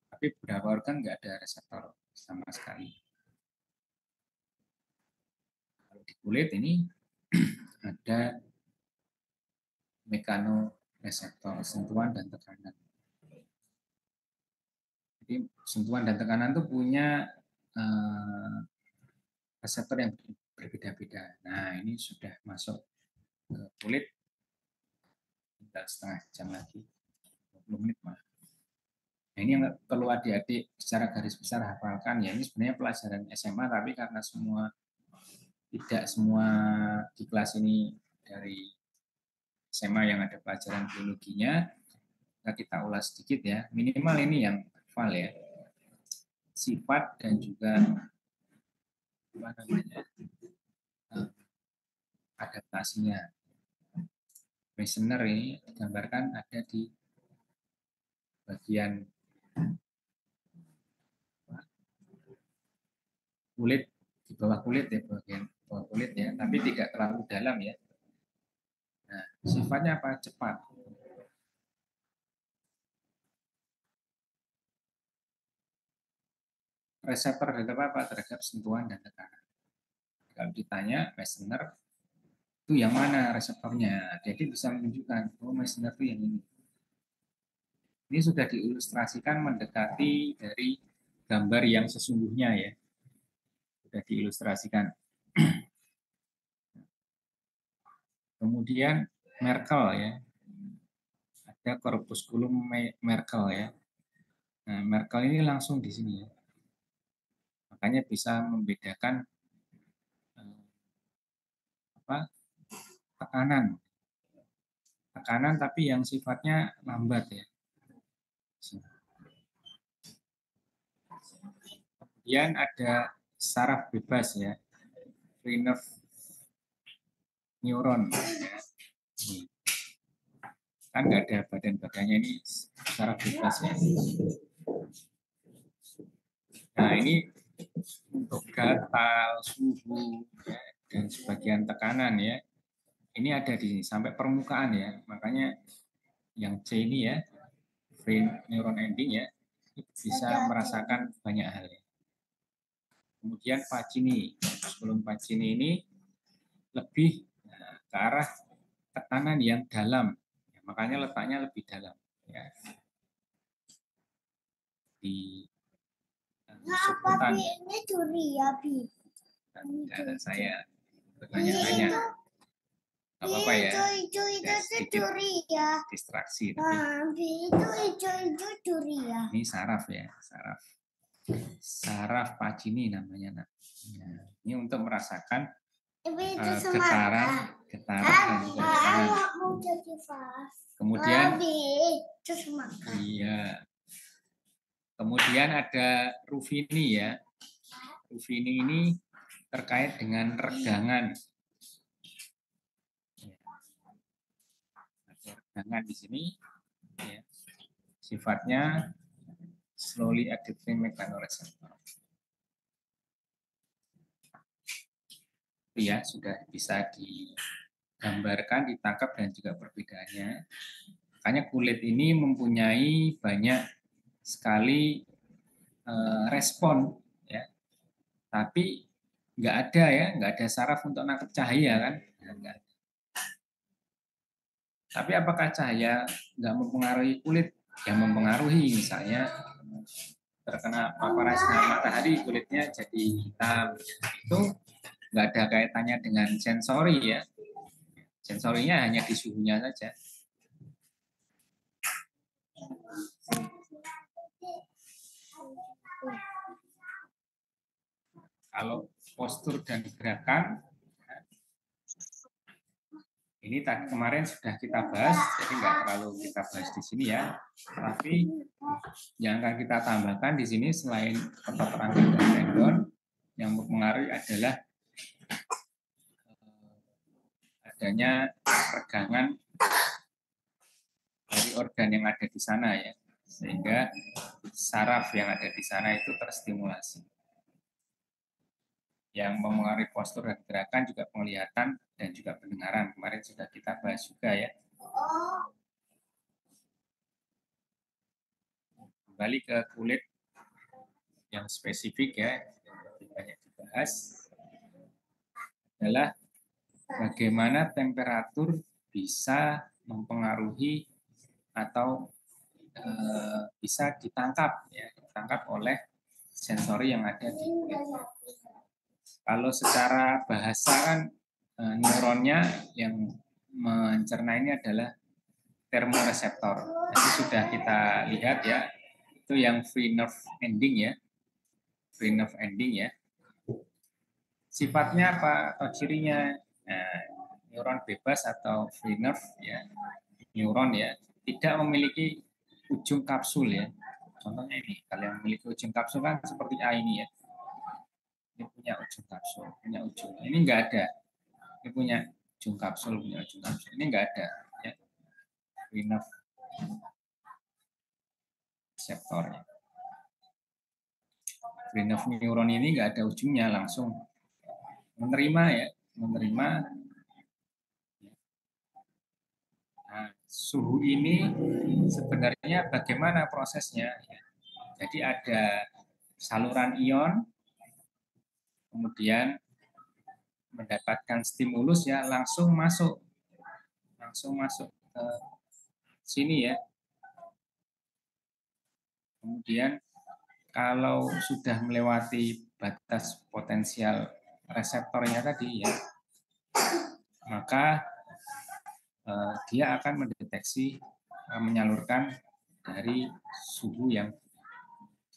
Tapi beberapa organ nggak ada reseptor sama sekali. Kalau di kulit ini ada mekanoreseptor, sentuhan dan tekanan. Jadi sentuhan dan tekanan itu punya reseptor yang berbeda-beda. Nah ini sudah masuk ke kulit, tinggal setengah jam lagi, 20 menit malah. Nah, ini yang perlu adik-adik secara garis besar hafalkan ya. Ini sebenarnya pelajaran SMA, tapi karena tidak semua di kelas ini dari SMA yang ada pelajaran biologinya, kita ulas sedikit ya. Minimal ini yang hafal ya. Sifat dan juga apa namanya adaptasinya. Meissner ini digambarkan ada di bagian kulit, di bawah kulit ya, bagian bawah kulit ya, tapi tidak terlalu dalam ya. Nah, sifatnya apa? Cepat. Reseptor terhadap apa? Terhadap sentuhan dan tekanan. Kalau ditanya Meissner itu yang mana reseptornya? Jadi bisa menunjukkan, oh Meissner itu yang ini. Ini sudah diilustrasikan mendekati dari gambar yang sesungguhnya ya. Sudah diilustrasikan. Kemudian Merkel ya. Ada corpusculum Merkel ya. Nah, Merkel ini langsung di sini ya. Makanya bisa membedakan apa? Tekanan. Tekanan tapi yang sifatnya lambat ya. Kemudian ada saraf bebas ya. Free nerve neuron ya. Kan nggak ada badan-badannya, ini saraf bebas ya. Nah ini untuk gatal, suhu, ya, dan sebagian tekanan ya. Ini ada di sini sampai permukaan ya. Makanya yang C ini ya, free neuron ending ya, bisa merasakan banyak hal ya. Kemudian Pacini, sebelum Pacini ini lebih ke arah tekanan yang dalam, ya, makanya letaknya lebih dalam. Ya. di Nah, subkutan. ini curi ya, Bi. Tidak ada saya bertanya-tanya. Nggak apa-apa ya. Hijau itu curi ya. Distraksi. Tapi itu hijau curi ya. Ini saraf ya, saraf. Saraf Pacini namanya, Nak. Ya, ini untuk merasakan getaran dan juga tekanan. Kemudian, iya. Kemudian ada Ruffini ya. Ruffini ini terkait dengan regangan. Ada regangan di sini. Ya. Sifatnya slowly activating mechanoreceptor. Ya, sudah bisa digambarkan, ditangkap dan juga perbedaannya. Makanya kulit ini mempunyai banyak sekali respon, ya. Tapi nggak ada ya, nggak ada saraf untuk nangkep cahaya kan? Enggak. Tapi apakah cahaya nggak mempengaruhi kulit? Ya mempengaruhi, misalnya terkena paparan sinar matahari kulitnya jadi hitam. Itu nggak ada kaitannya dengan sensori ya. Sensorinya hanya di suhunya saja. Kalau postur dan gerakan, ini tadi kemarin sudah kita bahas, jadi nggak terlalu kita bahas di sini ya. Tapi yang akan kita tambahkan di sini selain otot rangka dan tendon, yang mempengaruhi adalah adanya regangan dari organ yang ada di sana ya, sehingga saraf yang ada di sana itu terstimulasi. Yang mempengaruhi postur dan gerakan juga penglihatan dan juga pendengaran. Kemarin sudah kita bahas juga ya. Kembali ke kulit yang spesifik ya, yang lebih banyak dibahas adalah bagaimana temperatur bisa mempengaruhi atau bisa ditangkap ya, ditangkap oleh sensori yang ada di kulit. Kalau secara bahasa kan neuronnya yang mencerna ini adalah termoreseptor. Jadi sudah kita lihat ya, itu yang free nerve ending ya, free nerve ending ya. Sifatnya apa atau cirinya? Nah, neuron bebas atau free nerve ya, neuron ya, tidak memiliki ujung kapsul ya. Contohnya ini, kalau yang memiliki ujung kapsul kan seperti A ini ya. Ini punya ujung kapsul, punya ujung. Ini enggak ada. Ini punya ujung kapsul, punya ujung kapsul. Ini enggak ada ya. Free nerve reseptornya. Free nerve neuron ini enggak ada ujungnya, langsung menerima ya, menerima. Nah, suhu ini sebenarnya bagaimana prosesnya? Jadi ada saluran ion, kemudian mendapatkan stimulus ya, langsung masuk ke sini ya. Kemudian kalau sudah melewati batas potensial reseptornya tadi ya, maka dia akan mendeteksi, menyalurkan dari suhu yang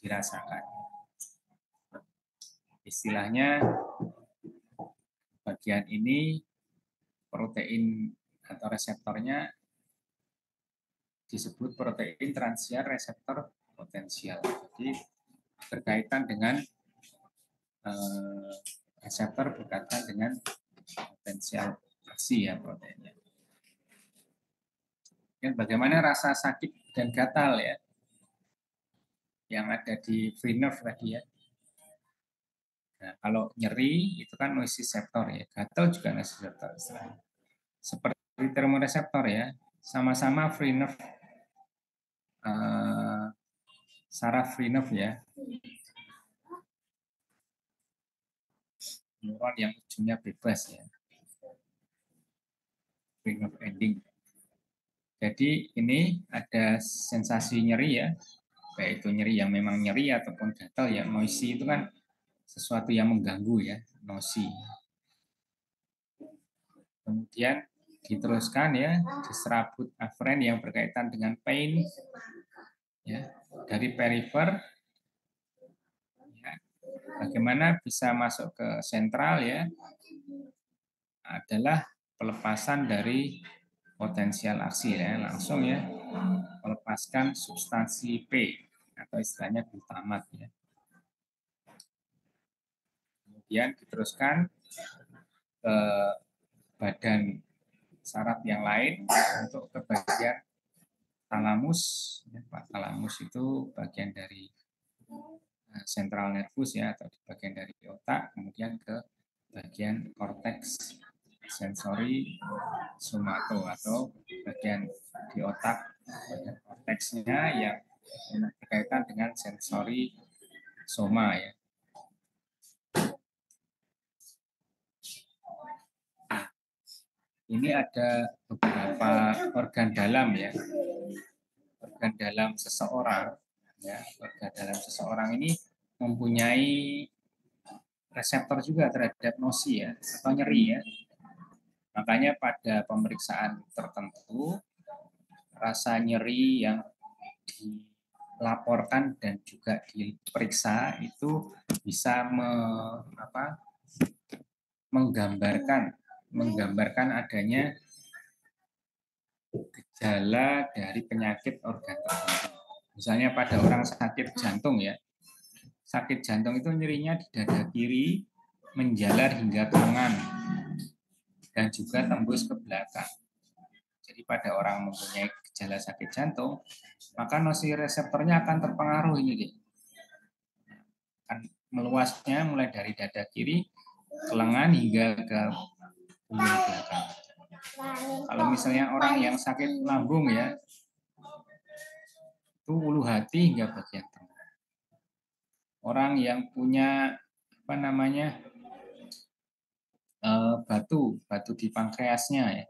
dirasakan. Istilahnya bagian ini protein atau reseptornya disebut protein transier reseptor potensial. Jadi berkaitan dengan reseptor berkaitan dengan potensial aksi ya proteinnya. Dan bagaimana rasa sakit dan gatal ya yang ada di free nerve tadi ya. Nah, kalau nyeri itu kan nociceptor ya, gatal juga nociceptor. Seperti termoreseptor ya, sama-sama free nerve, saraf free nerve ya. Neuron yang ujungnya bebas ya. Free nerve ending. Jadi ini ada sensasi nyeri ya. baik itu nyeri yang memang nyeri ataupun gatal ya. Noisy itu kan sesuatu yang mengganggu ya, noisy. Kemudian diteruskan ya, diserabut aferen yang berkaitan dengan pain ya, dari perifer ya. Bagaimana bisa masuk ke sentral ya, adalah pelepasan dari potensial aksi ya, langsung ya melepaskan substansi P atau istilahnya glutamat ya. Kemudian diteruskan ke badan saraf yang lain untuk ke bagian talamus. Talamus itu bagian dari sentral nervus ya, atau bagian dari otak, kemudian ke bagian korteks sensori somato atau bagian di otak bagian korteksnya yang berkaitan dengan sensori soma ya. Ini ada beberapa organ dalam ya, organ dalam seseorang ya. Organ dalam seseorang ini mempunyai reseptor juga terhadap nosi ya atau nyeri ya. Makanya pada pemeriksaan tertentu rasa nyeri yang dilaporkan dan juga diperiksa itu bisa menggambarkan adanya gejala dari penyakit organ tertentu. Misalnya pada orang sakit jantung ya, sakit jantung itu nyerinya di dada kiri menjalar hingga ke lengan dan juga tembus ke belakang. Jadi pada orang mempunyai gejala sakit jantung, maka nosireseptornya akan terpengaruh ini deh. Akan meluasnya mulai dari dada kiri ke lengan hingga ke punggung belakang. Kalau misalnya orang yang sakit lambung ya, itu ulu hati hingga bagian tengah. Orang yang punya batu di pankreasnya ya,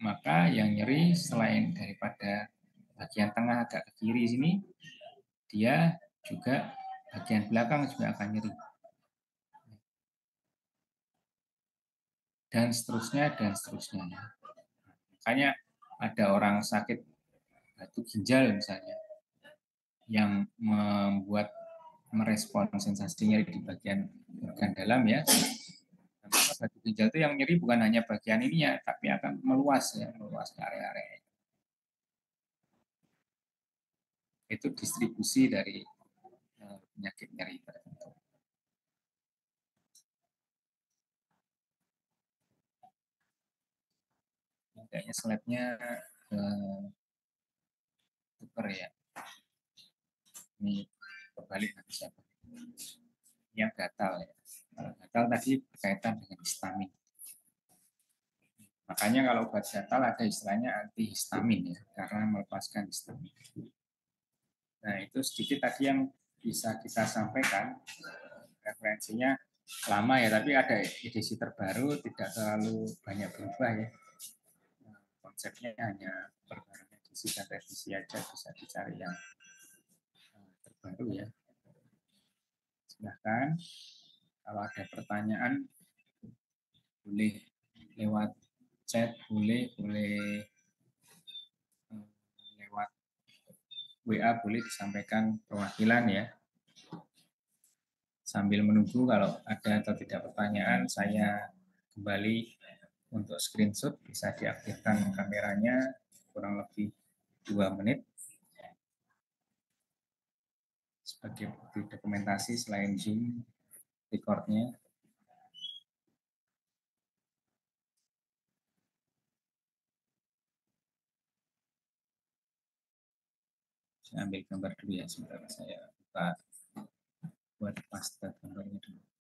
maka yang nyeri selain daripada bagian tengah agak ke kiri sini, dia juga bagian belakang juga akan nyeri. Dan seterusnya, dan seterusnya. Makanya ada orang sakit batu ginjal misalnya, yang membuat merespon sensasi nyeri di bagian organ dalam ya. Batu ginjal itu yang nyeri bukan hanya bagian ininya, tapi akan meluas ya, meluas ke area-area. Itu distribusi dari penyakit nyeri tertentu. Kayaknya slide-nya super ya. Ini kebalik nanti siapa? Yang gatal ya. Gatal tadi berkaitan dengan histamin. Makanya kalau obat gatal ada istilahnya antihistamin ya, karena melepaskan histamin. Nah itu sedikit tadi yang bisa kita sampaikan. Referensinya lama ya, tapi ada edisi terbaru, tidak terlalu banyak berubah ya. Konsepnya hanya perbaruan edisi dan revisi aja, bisa dicari yang terbaru ya. Silahkan, kalau ada pertanyaan boleh lewat chat, boleh lewat WA, boleh disampaikan perwakilan ya. Sambil menunggu kalau ada atau tidak pertanyaan, saya kembali untuk screenshot, bisa diaktifkan kameranya kurang lebih 2 menit sebagai bukti dokumentasi selain Zoom recordnya. Saya ambil gambar dulu ya, sebentar saya buka buat master gambarnya dulu.